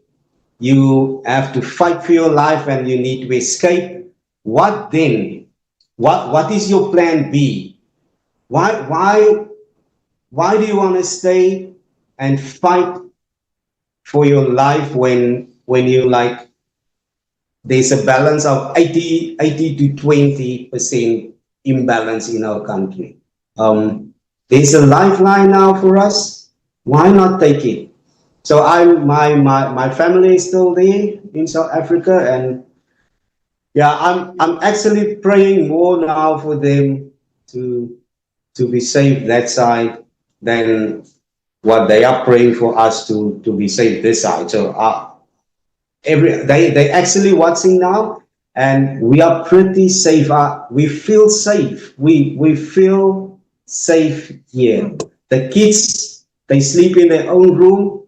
D: you have to fight for your life and you need to escape? What then? What is your plan B? Why do you want to stay and fight for your life when you like there's a balance of 80 to 20% imbalance in our country? There's a lifeline now for us. Why not take it? So my family is still there in South Africa, and yeah, I'm actually praying more now for them to be safe that side than what they are praying for us to be safe this side. So they actually watching now, and we are pretty safe. We feel safe. We feel safe here. The kids, they sleep in their own room,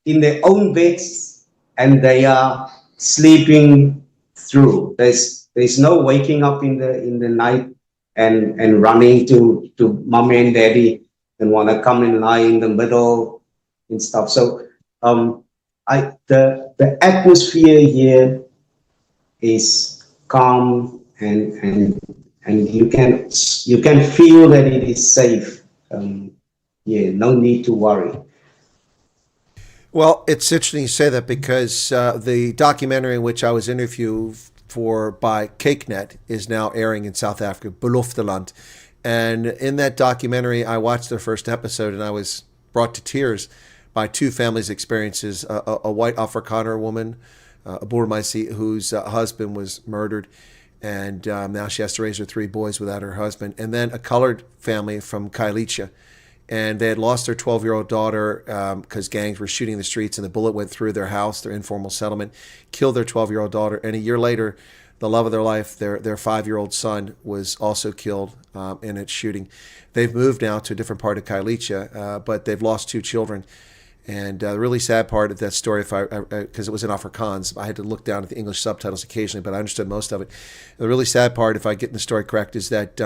D: in their own beds, and they are sleeping through. There's no waking up in the night and running to mommy and daddy and want to come and lie in the middle and stuff. So the atmosphere here is calm, and you can feel that it is safe. No need to worry.
B: Well, it's interesting you say that, because the documentary in which I was interviewed for by CakeNet is now airing in South Africa, Belofteland. And in that documentary, I watched their first episode and I was brought to tears by two families' experiences. A white Afrikaner woman, a Boer meisie, whose husband was murdered, and now she has to raise her three boys without her husband. And then a colored family from Khayelitsha. And they had lost their 12-year-old daughter because gangs were shooting the streets, and the bullet went through their house, their informal settlement, killed their 12-year-old daughter. And a year later, the love of their life, their 5-year-old son, was also killed in its shooting. They've moved now to a different part of Khayelitsha, but they've lost two children. And the really sad part of that story, because it was in Afrikaans, I had to look down at the English subtitles occasionally, but I understood most of it. The really sad part, if I get the story correct, is that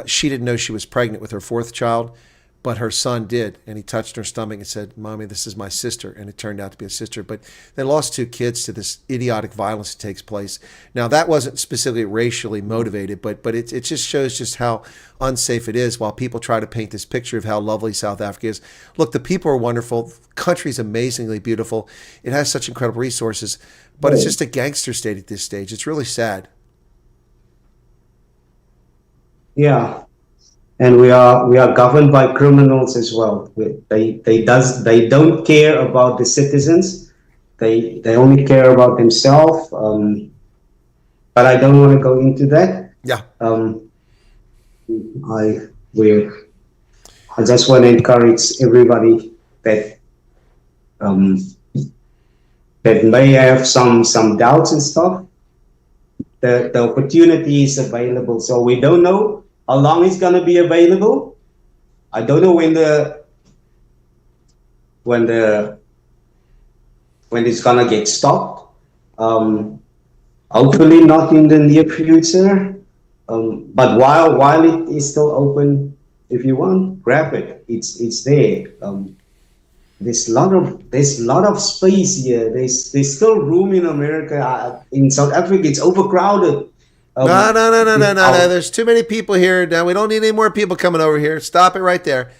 B: she didn't know she was pregnant with her fourth child, but her son did, and he touched her stomach and said, "Mommy, this is my sister," and it turned out to be a sister. But they lost two kids to this idiotic violence that takes place. Now, that wasn't specifically racially motivated, but it just shows just how unsafe it is while people try to paint this picture of how lovely South Africa is. Look, the people are wonderful. The country's amazingly beautiful. It has such incredible resources, but it's just a gangster state at this stage. It's really sad.
D: Yeah. And we are governed by criminals as well. They don't care about the citizens. They only care about themselves. But I don't want to go into that.
B: Yeah.
D: I just want to encourage everybody that that may have some doubts and stuff. The opportunity is available, so we don't know how long it's going to be available. I don't know when it's going to get stopped. Hopefully not in the near future. But while it is still open, if you want, grab it. It's there. There's a lot of space here. There's still room in America. In South Africa, it's overcrowded.
B: No. There's too many people here. Now we don't need any more people coming over here. Stop it right there.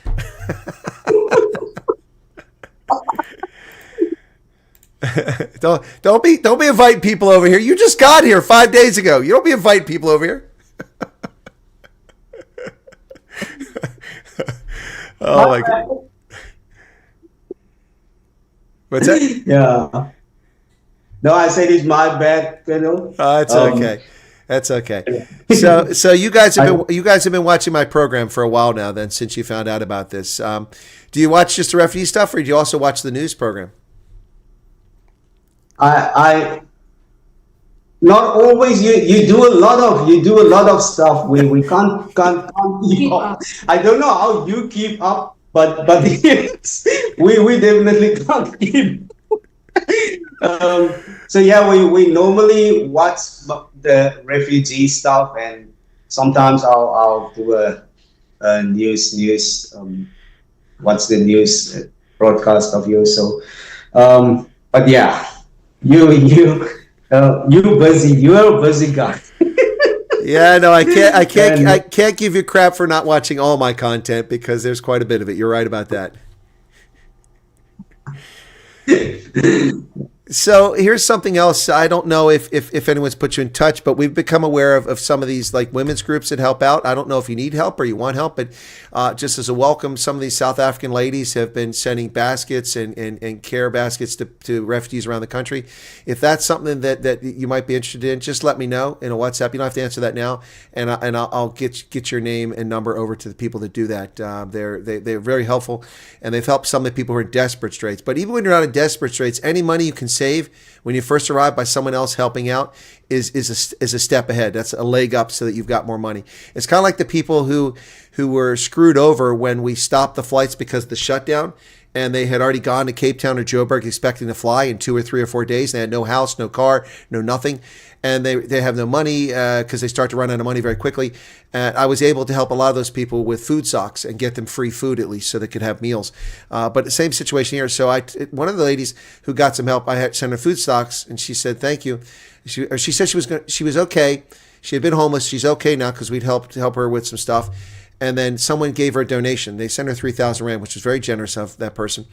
B: Don't be inviting people over here. You just got here 5 days ago. You don't be inviting people over here. Oh my God. What's that?
D: Yeah. No, I said it's my bad,
B: Oh, that's okay. That's okay. So you guys have been watching my program for a while now. Then, since you found out about this, do you watch just the refugee stuff, or do you also watch the news program?
D: I not always. You do a lot of stuff. We can't keep up. I don't know how you keep up, but yes, we definitely can't keep. So yeah, we normally watch the refugee stuff, and sometimes I'll do a news what's the news broadcast of yours. So but yeah, you're a busy guy.
B: Yeah, no, I can't give you crap for not watching all my content, because there's quite a bit of it. You're right about that. So here's something else. I don't know if anyone's put you in touch, but we've become aware of some of these like women's groups that help out. I don't know if you need help or you want help, but just as a welcome, some of these South African ladies have been sending baskets and care baskets to refugees around the country. If that's something that you might be interested in, just let me know in a WhatsApp. You don't have to answer that now, and I'll get your name and number over to the people that do that. They're very helpful, and they've helped some of the people who are in desperate straits. But even when you're not in desperate straits, any money you can save when you first arrive by someone else helping out is a step ahead. That's a leg up so that you've got more money. It's kind of like the people who were screwed over when we stopped the flights because of the shutdown, and they had already gone to Cape Town or Joburg expecting to fly in 2 or 3 or 4 days. They had no house, no car, no nothing. And they have no money because they start to run out of money very quickly. And I was able to help a lot of those people with food socks and get them free food at least so they could have meals. But the same situation here. So one of the ladies who got some help, I had sent her food stocks, and she said thank you. She said she was okay. She had been homeless. She's okay now because we'd help her with some stuff. And then someone gave her a donation. They sent her 3,000 Rand, which was very generous of that person.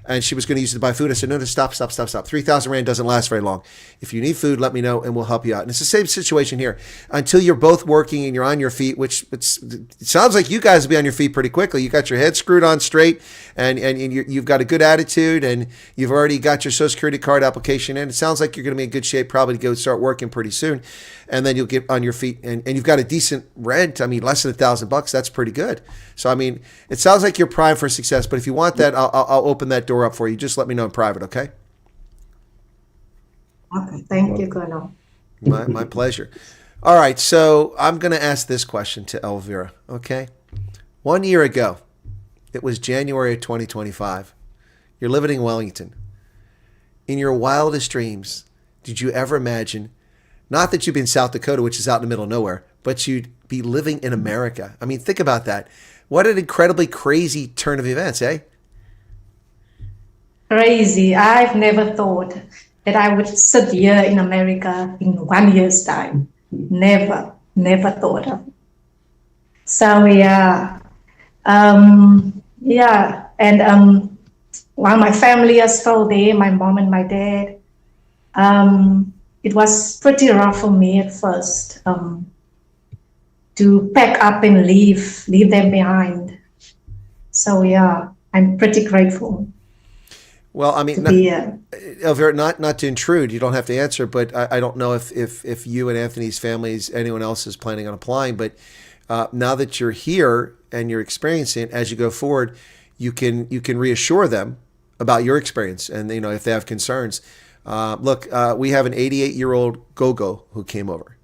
B: And she was going to use it to buy food. I said, no, stop. 3,000 Rand doesn't last very long. If you need food, let me know and we'll help you out. And it's the same situation here. Until you're both working and you're on your feet, which it sounds like you guys will be on your feet pretty quickly. You got your head screwed on straight, and you've got a good attitude, and you've already got your Social Security card application in. It sounds like you're going to be in good shape probably to go start working pretty soon. And then you'll get on your feet, and you've got a decent rent. I mean, less than $1,000, that's pretty good. So, I mean, it sounds like you're primed for success, but if you want that, I'll open that door up for you. Just let me know in private, okay?
C: Okay, thank you, Colonel.
B: My pleasure. All right, so I'm going to ask this question to Elvera, okay? 1 year ago, it was January of 2025. You're living in Wellington. In your wildest dreams, did you ever imagine, not that you'd be in South Dakota, which is out in the middle of nowhere, but you'd be living in America? I mean, think about that. What an incredibly crazy turn of events, eh?
C: Crazy. I've never thought that I would sit here in America in 1 year's time. Never thought of it. So yeah, and while my family are still there, my mom and my dad, it was pretty rough for me at first to pack up and leave them behind. So yeah, I'm pretty grateful.
B: Well, I mean, Elvera, not to intrude, you don't have to answer, but I don't know if you and Anthony's families, anyone else is planning on applying, but now that you're here and you're experiencing it, as you go forward, you can reassure them about your experience, and if they have concerns. Look, we have an 88-year-old Gogo who came over.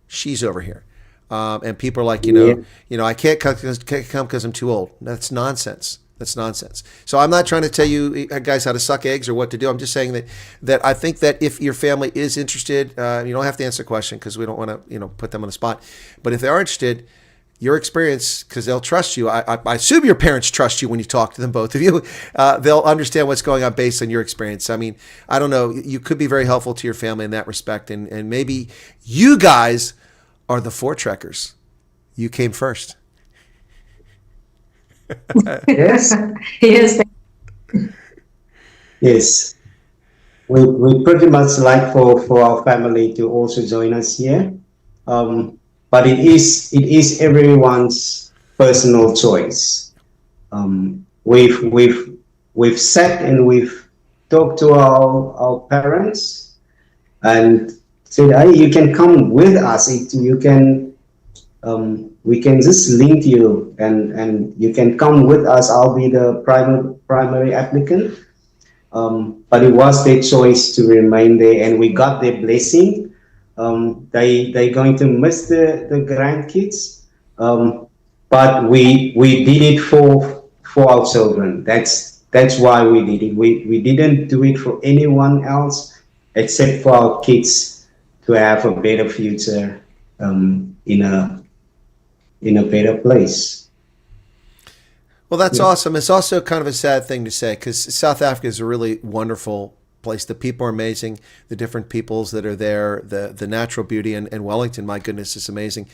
B: She's over here, and people are like, I can't come because I'm too old. That's nonsense. That's nonsense. So I'm not trying to tell you guys how to suck eggs or what to do. I'm just saying that I think that if your family is interested, you don't have to answer the question because we don't want to put them on the spot. But if they are interested, your experience, because they'll trust you. I assume your parents trust you when you talk to them, both of you. They'll understand what's going on based on your experience. I mean, I don't know. You could be very helpful to your family in that respect, and maybe you guys are the Four-trekkers. You came first.
D: Yes.
C: Yes.
D: Yes. We pretty much like for our family to also join us here. But it is everyone's personal choice. We've sat and we've talked to our parents and said, hey, you can come with us. You can we can just link you and you can come with us. I'll be the primary applicant. But it was their choice to remain there, and we got their blessing. They're going to miss the grandkids, but we did it for our children. That's why we did it. We didn't do it for anyone else except for our kids to have a better future in a better place.
B: Well, that's awesome. It's also kind of a sad thing to say because South Africa is a really wonderful place. The people are amazing. The different peoples that are there, the natural beauty, and Wellington, my goodness, is amazing.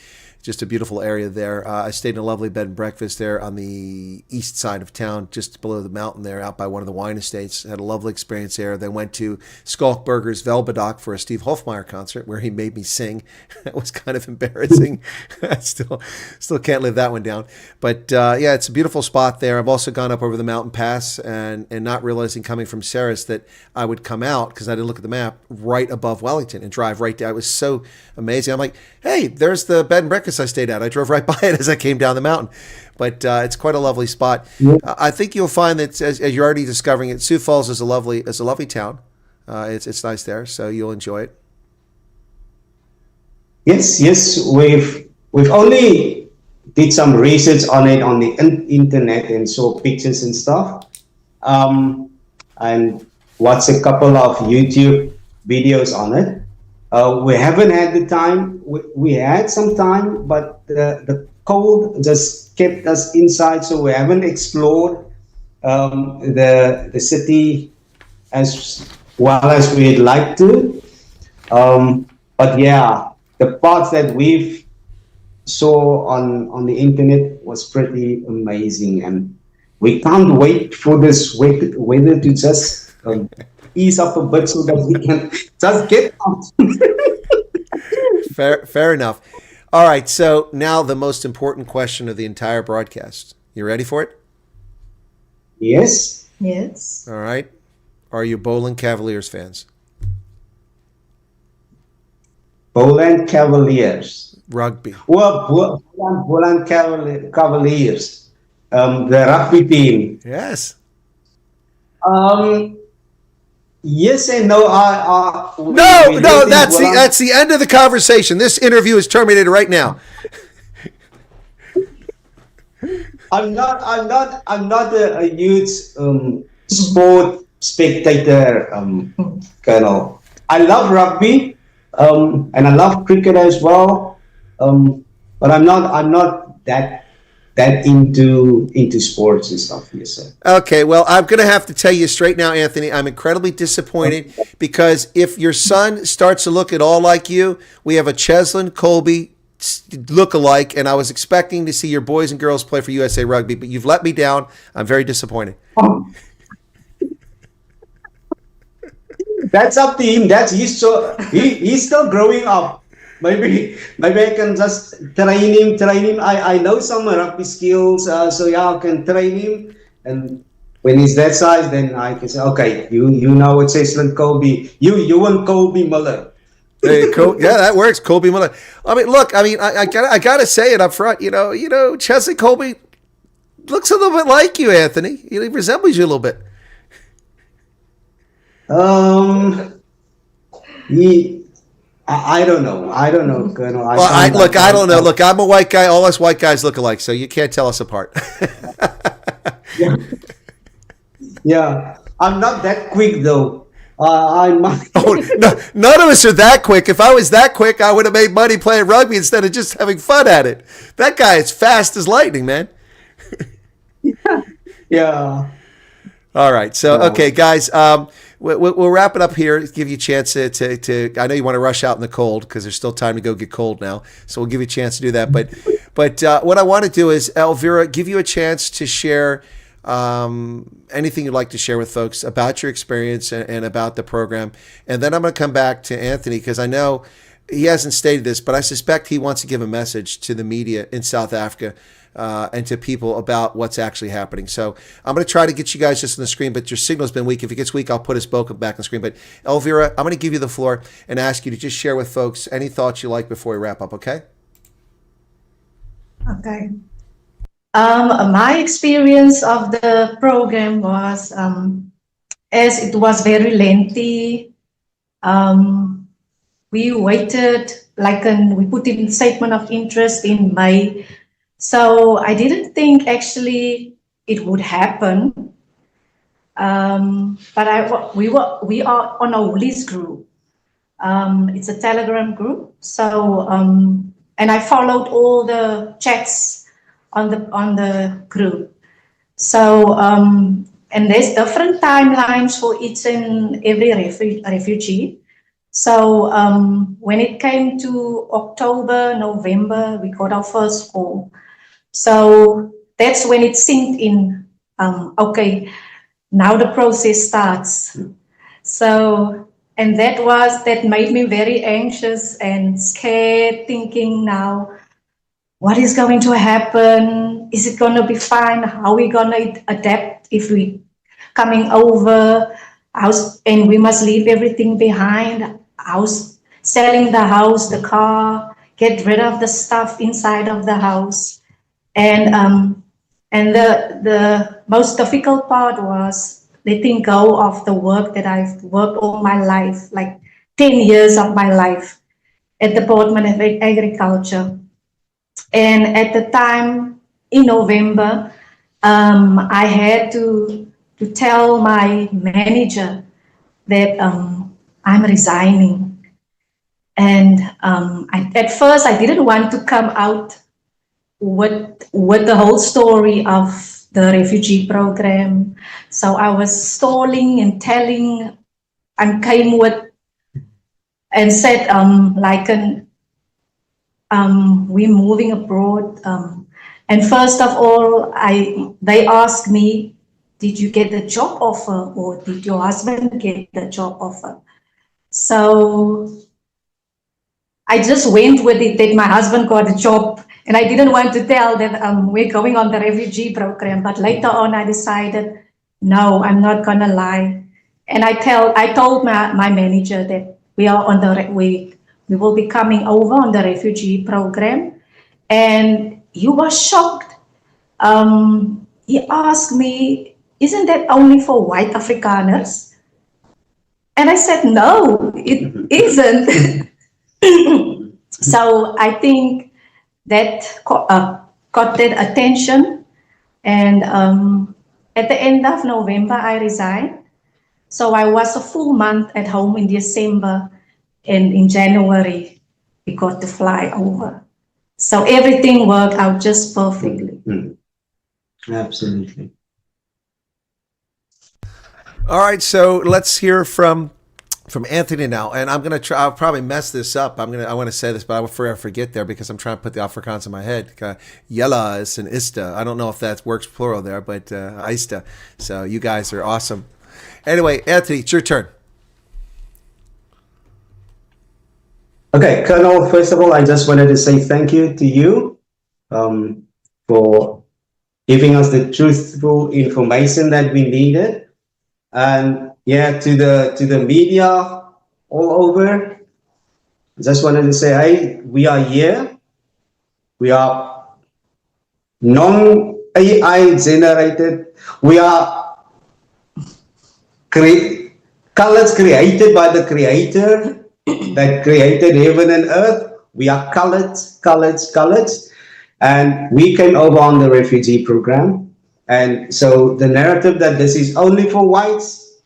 B: Just a beautiful area there. I stayed in a lovely bed and breakfast there on the east side of town, just below the mountain there, out by one of the wine estates. Had a lovely experience there. Then went to Skalkberger's Velbedock for a Steve Hofmeyer concert where he made me sing. That was kind of embarrassing. I still can't live that one down. But yeah, it's a beautiful spot there. I've also gone up over the mountain pass and not realizing coming from Ceres that I would come out, because I didn't look at the map, right above Wellington and drive right down. It was so amazing. I'm like, hey, there's the bed and breakfast I stayed at. I drove right by it as I came down the mountain. But it's quite a lovely spot. I think you'll find that as you're already discovering it, Sioux Falls is a lovely town. It's nice there, so you'll enjoy it.
D: Yes, we've only did some research on it on the internet and saw pictures and stuff, and watched a couple of YouTube videos on it. We haven't had the time. We had some time, but the cold just kept us inside, so we haven't explored the city as well as we'd like to. But yeah, the parts that we've saw on the internet was pretty amazing, and we can't wait for this weather to just ease up a bit so that we can just get out.
B: Fair enough. All right, so now the most important question of the entire broadcast. You ready for it?
D: Yes.
C: Yes.
B: All right. Are you Bowling Cavaliers fans?
D: Bowling Cavaliers.
B: Rugby.
D: Well, Bowling Cavaliers. The rugby team.
B: Yes.
D: Yes and no.
B: No, that's the end of the conversation. This interview is terminated right now.
D: I'm not a huge sport spectator, Colonel. I love rugby, and I love cricket as well. But I'm not that into sports and stuff. Yes, sir.
B: Okay, well, I'm going to have to tell you straight now, Anthony, I'm incredibly disappointed because if your son starts to look at all like you, we have a Cheslin Colby look-alike, and I was expecting to see your boys and girls play for USA Rugby, but you've let me down. I'm very disappointed.
D: That's up to him. He's still growing up. Maybe I can just train him. I know some rugby skills, so yeah, I can train him. And when he's that size, then I can say, okay, you know it's Cheslin Colby. You want Colby Miller.
B: Hey, yeah, that works. Colby Miller. I mean, look, I gotta say it up front. You know, Cheslin Colby looks a little bit like you, Anthony. He resembles you a little bit.
D: I don't know, Colonel.
B: Well, I don't know. Look, I'm a white guy. All us white guys look alike, so you can't tell us apart.
D: Yeah, I'm not that quick though. I'm not.
B: Oh, no, none of us are that quick. If I was that quick, I would have made money playing rugby instead of just having fun at it. That guy is fast as lightning, man.
D: Yeah.
B: All right. So, okay, guys, we'll wrap it up here. Give you a chance to I know you want to rush out in the cold because there's still time to go get cold now. So we'll give you a chance to do that. But what I want to do is, Elvera, give you a chance to share anything you'd like to share with folks about your experience and about the program. And then I'm going to come back to Anthony because I know he hasn't stated this, but I suspect he wants to give a message to the media in South Africa and to people about what's actually happening. So I'm going to try to get you guys just on the screen, but your signal's been weak. If it gets weak, I'll put us both back on the screen. But Elvera, I'm going to give you the floor and ask you to just share with folks any thoughts you like before we wrap up, okay?
C: Okay. My experience of the program was, as it was very lengthy, we waited, we put in statement of interest in May. So I didn't think actually it would happen. But we are on a Woolies group. It's a Telegram group. So, and I followed all the chats on the group. So, and there's different timelines for each and every refugee. So when it came to October, November, we got our first call. So that's when it sinked in. Okay, now the process starts. So, and that made me very anxious and scared, thinking now, what is going to happen? Is it going to be fine? How are we going to adapt if we coming over? And we must leave everything behind. Selling the house, the car, get rid of the stuff inside of the house. And the most difficult part was letting go of the work that I've worked all my life, like 10 years of my life at the Department of Agriculture. And at the time, in November, I had to tell my manager that I'm resigning. And at first, I didn't want to come out with the whole story of the refugee program. So I was stalling and telling, and came with, and said, we're moving abroad. And first of all, they asked me, did you get the job offer or did your husband get the job offer? So I just went with it that my husband got a job, and I didn't want to tell that we're going on the refugee program. But later on, I decided, no, I'm not gonna lie. And I told my manager that we are on we will be coming over on the refugee program. And he was shocked. He asked me, isn't that only for white Afrikaners? And I said, no, it isn't. So I think that got that attention. And at the end of November, I resigned. So I was a full month at home in December, and in January, we got to fly over. So everything worked out just perfectly.
D: Mm-hmm. Absolutely.
B: All right, so let's hear from Anthony now, and I'm gonna try. I'll probably mess this up. I want to say this, but I will forget there because I'm trying to put the Afrikaans in my head. Yella is an ista. I don't know if that works plural there, but ista. So you guys are awesome. Anyway, Anthony, it's your turn.
D: Okay, Colonel. First of all, I just wanted to say thank you to you for giving us the truthful information that we needed. And yeah, to the media all over, I just wanted to say, hey, we are here. We are non-AI generated. We are colors created by the Creator that created heaven and earth. We are colored. And we came over on the refugee program. And so the narrative that this is only for whites,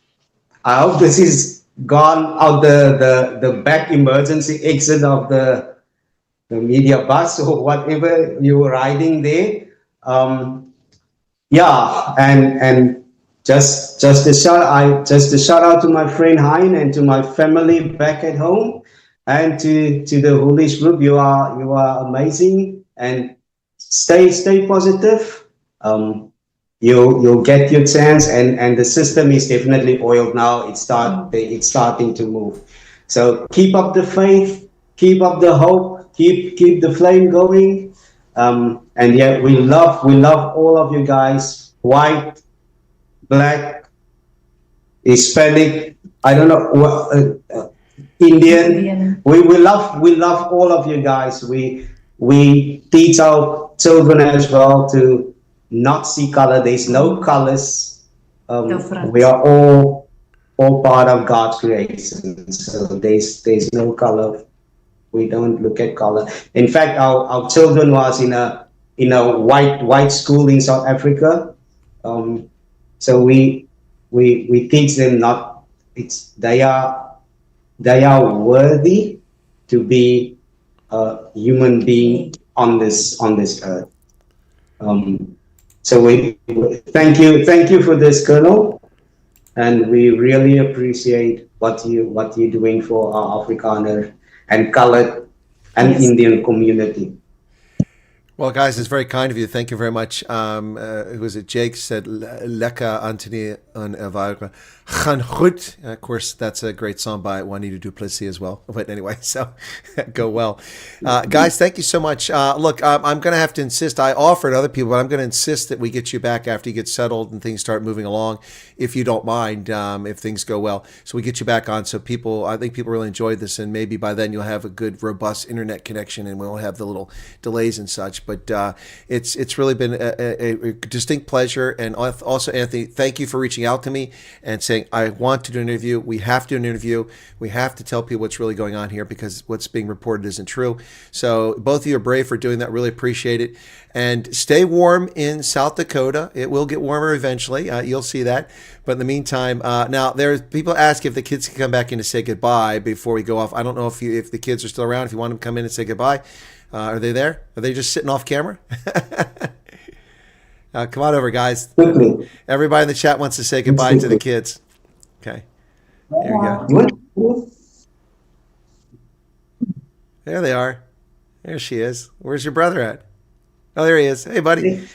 D: I hope this is gone out the back emergency exit of the media bus or whatever you were riding there. Yeah, and just a shout out to my friend Hein and to my family back at home, and to the Hoolish group. You are amazing, and stay positive. You'll get your chance, and the system is definitely oiled now. It's starting to move. So keep up the faith, keep up the hope, keep the flame going. And yeah, we love all of you guys, white, black, Hispanic, I don't know, Indian. We love all of you guys. We teach our children as well to not see color. There's no colors. We are all part of God's creation. So there's no color. We don't look at color. In fact, our children was in a white school in South Africa. So we teach them not. They are worthy to be a human being on this earth. So we thank you for this, Colonel, and we really appreciate what you're doing for our Afrikaner and colored and Indian community.
B: Well, guys, it's very kind of you. Thank you very much. Who was it? Jake said, Lekker, Anthony and Elvera. Gaan goed. Of course, that's a great song by Juanita Duplessis as well. But anyway, so go well. Guys, thank you so much. Look, I'm going to have to insist. I offered other people, but I'm going to insist that we get you back after you get settled and things start moving along, if you don't mind, if things go well. So we get you back on. So I think people really enjoyed this, and maybe by then you'll have a good, robust internet connection, and we won't have the little delays and such. But it's really been a distinct pleasure. And also, Anthony, thank you for reaching out to me and saying, I want to do an interview. We have to do an interview. We have to tell people what's really going on here, because what's being reported isn't true. So both of you are brave for doing that. Really appreciate it. And stay warm in South Dakota. It will get warmer eventually. You'll see that. But in the meantime, now there's people ask if the kids can come back in to say goodbye before we go off. I don't know if the kids are still around. If you want them to come in and say goodbye, are they there? Are they just sitting off camera? Come on over, guys. Everybody in the chat wants to say goodbye to the kids. Okay. There we go. There they are. There she is. Where's your brother at? Oh, there he is. Hey, buddy.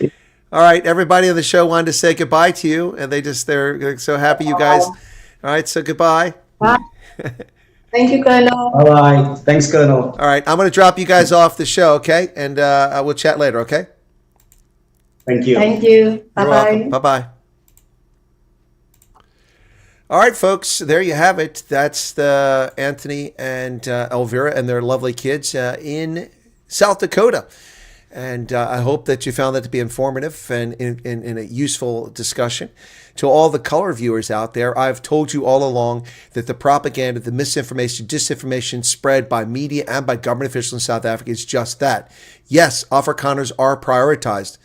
B: All right. Everybody on the show wanted to say goodbye to you, and they're so happy you guys. All right. So goodbye.
C: Bye. Thank you, Colonel.
D: All right. Thanks, Colonel.
B: All right. I'm going to drop you guys off the show, okay? And we'll chat later, okay?
D: Thank you.
C: Thank you. Bye-bye.
B: Bye-bye. All right, folks, there you have it. That's the Anthony and Elvera and their lovely kids in South Dakota. And I hope that you found that to be informative and in a useful discussion. To all the color viewers out there, I've told you all along that the propaganda, the misinformation, disinformation spread by media and by government officials in South Africa is just that. Yes, Afrikaners are prioritized,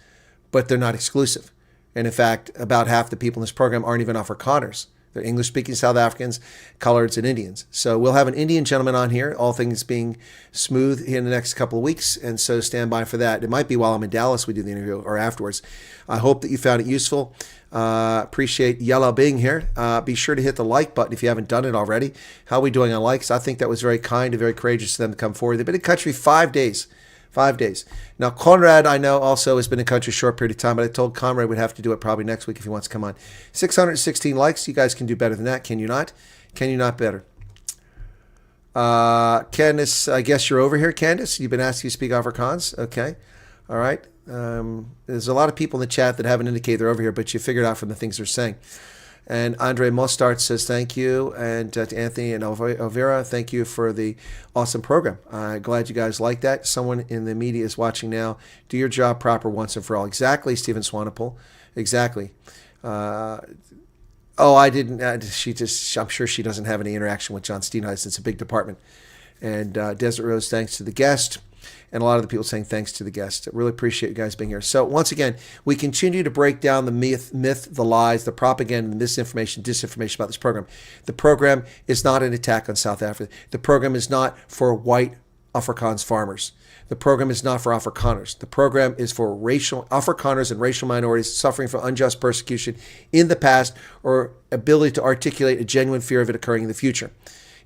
B: but they're not exclusive. And in fact, about half the people in this program aren't even Afrikaners. They're English-speaking South Africans, coloreds, and Indians. So we'll have an Indian gentleman on here, all things being smooth in the next couple of weeks, and so stand by for that. It might be while I'm in Dallas we do the interview or afterwards. I hope that you found it useful. Appreciate Yella being here. Be sure to hit the like button if you haven't done it already. How are we doing on likes? I think that was very kind and very courageous of them to come forward. They've been in country 5 days. 5 days. Now, Conrad, I know, also has been in country a short period of time, but I told Conrad we'd have to do it probably next week if he wants to come on. 616 likes. You guys can do better than that. Can you not? Can you not better? Candace, I guess you're over here, Candace. You've been asked if you speak Afrikaans. Okay. All right. There's a lot of people in the chat that haven't indicated they're over here, but you figured out from the things they're saying. And Andre Mostart says thank you. And to Anthony and Elvera, thank you for the awesome program. I'm glad you guys like that. Someone in the media is watching now. Do your job proper once and for all. Exactly, Stephen Swanepoel. Exactly. I didn't. I'm sure she doesn't have any interaction with John Steenhuis. It's a big department. And Desert Rose, thanks to the guest. And a lot of the people saying thanks to the guest. I really appreciate you guys being here. So once again, we continue to break down the myth, the lies, the propaganda, the misinformation, disinformation about this program. The program is not an attack on South Africa. The program is not for white Afrikaans farmers. The program is not for Afrikaners. The program is for Afrikaners and racial minorities suffering from unjust persecution in the past or ability to articulate a genuine fear of it occurring in the future.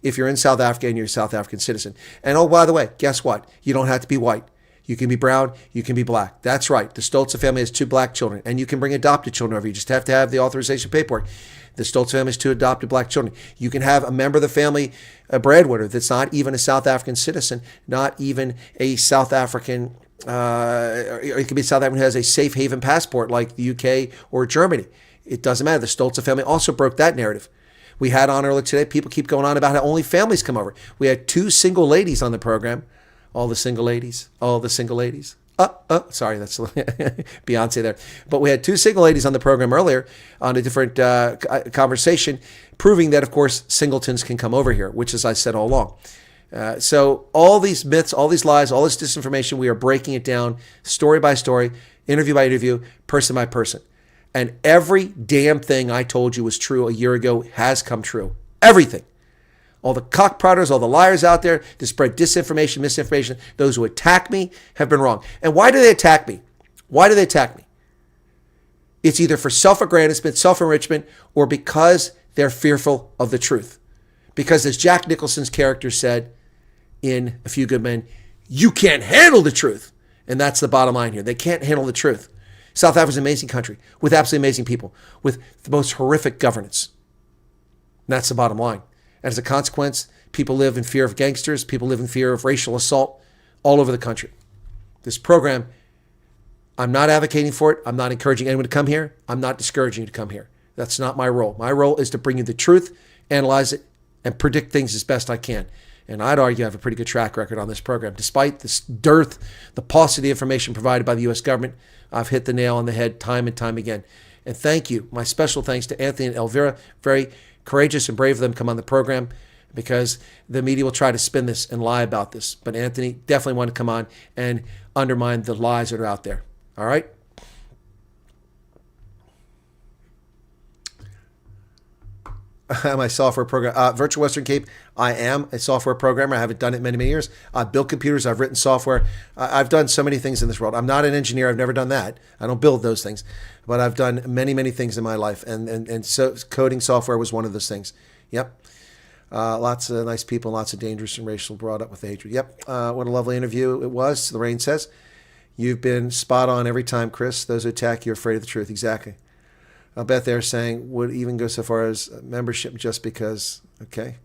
B: If you're in South Africa and you're a South African citizen. And oh, by the way, guess what? You don't have to be white. You can be brown, you can be black. That's right. The Stolze family has 2 black children, and you can bring adopted children over. You just have to have the authorization paperwork. The Stolze family has 2 adopted black children. You can have a member of the family, a breadwinner, that's not even a South African citizen, not even a South African, or it could be a South African who has a safe haven passport like the UK or Germany. It doesn't matter. The Stolze family also broke that narrative. We had on earlier today, people keep going on about how only families come over. We had 2 single ladies on the program. All the single ladies, all the single ladies. Sorry, that's Beyonce there. But we had 2 single ladies on the program earlier on a different conversation, proving that, of course, singletons can come over here, which, as I said all along. So all these myths, all these lies, all this disinformation, we are breaking it down story by story, interview by interview, person by person. And every damn thing I told you was true a year ago has come true. Everything. All the cockprodders, all the liars out there to spread disinformation, misinformation, those who attack me have been wrong. And why do they attack me? Why do they attack me? It's either for self-aggrandizement, self-enrichment, or because they're fearful of the truth. Because as Jack Nicholson's character said in A Few Good Men, you can't handle the truth. And that's the bottom line here. They can't handle the truth. South Africa's an amazing country with absolutely amazing people, with the most horrific governance. And that's the bottom line. As a consequence, people live in fear of gangsters. People live in fear of racial assault all over the country. This program, I'm not advocating for it. I'm not encouraging anyone to come here. I'm not discouraging you to come here. That's not my role. My role is to bring you the truth, analyze it, and predict things as best I can. And I'd argue I have a pretty good track record on this program. Despite this dearth, the paucity of information provided by the U.S. government, I've hit the nail on the head time and time again. And thank you. My special thanks to Anthony and Elvera. Very courageous and brave of them to come on the program, because the media will try to spin this and lie about this. But Anthony definitely wanted to come on and undermine the lies that are out there. All right? My software program, Virtual Western Cape. I am a software programmer. I haven't done it many, many years. I've built computers. I've written software. I've done so many things in this world. I'm not an engineer. I've never done that. I don't build those things. But I've done many, many things in my life. And so coding software was one of those things. Yep. Lots of nice people, lots of dangerous and racial brought up with hatred. Yep. What a lovely interview it was. Lorraine says, you've been spot on every time, Chris. Those who attack you are afraid of the truth. Exactly. I'll bet they're saying would even go so far as membership just because. Okay.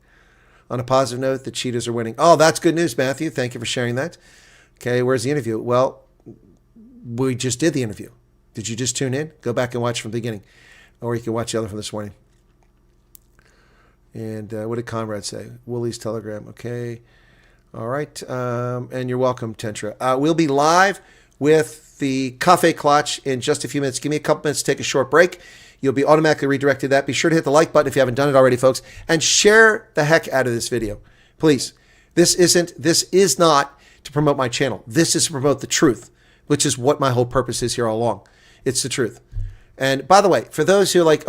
B: On a positive note, the cheetahs are winning. Oh, that's good news, Matthew. Thank you for sharing that. Okay, where's the interview? Well, we just did the interview. Did you just tune in? Go back and watch from the beginning. Or you can watch the other from this morning. And what did Conrad say? Woolie's Telegram. Okay. All right. And you're welcome, Tentra. We'll be live with the Cafe Clutch in just a few minutes. Give me a couple minutes to take a short break. You'll be automatically redirected to that. Be sure to hit the like button if you haven't done it already, folks. And share the heck out of this video. Please. This is not to promote my channel. This is to promote the truth, which is what my whole purpose is here all along. It's the truth. And by the way, for those who are like,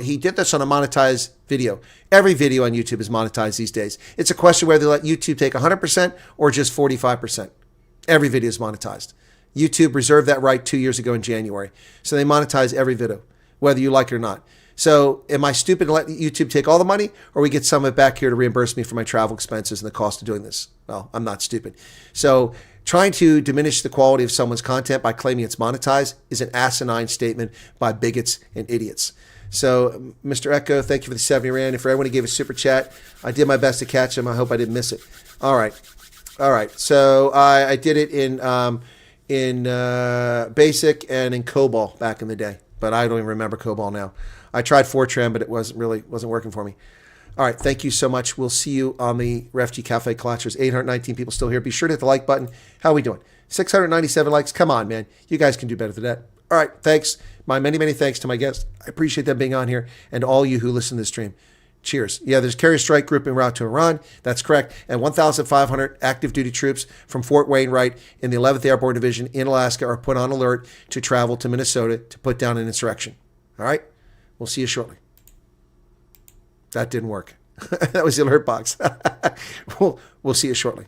B: he did this on a monetized video. Every video on YouTube is monetized these days. It's a question whether they let YouTube take 100% or just 45%. Every video is monetized. YouTube reserved that right 2 years ago in January. So they monetize every video, whether you like it or not. So am I stupid to let YouTube take all the money, or we get some of it back here to reimburse me for my travel expenses and the cost of doing this? Well, I'm not stupid. So trying to diminish the quality of someone's content by claiming it's monetized is an asinine statement by bigots and idiots. So, Mr. Echo, thank you for the 70 Rand. And for everyone who gave a super chat, I did my best to catch him. I hope I didn't miss it. All right. So I did it in BASIC and in COBOL back in the day, but I don't even remember COBOL now. I tried Fortran, but it wasn't working for me. All right, thank you so much. We'll see you on the Refugee Cafe Clutch. There's 819 people still here. Be sure to hit the like button. How are we doing? 697 likes. Come on, man. You guys can do better than that. All right, thanks. My many, many thanks to my guests. I appreciate them being on here, and all you who listen to the stream. Cheers. Yeah, there's carrier strike group en route to Iran. That's correct. And 1,500 active duty troops from Fort Wainwright in the 11th Airborne Division in Alaska are put on alert to travel to Minnesota to put down an insurrection. All right? We'll see you shortly. That didn't work. That was the alert box. We'll see you shortly.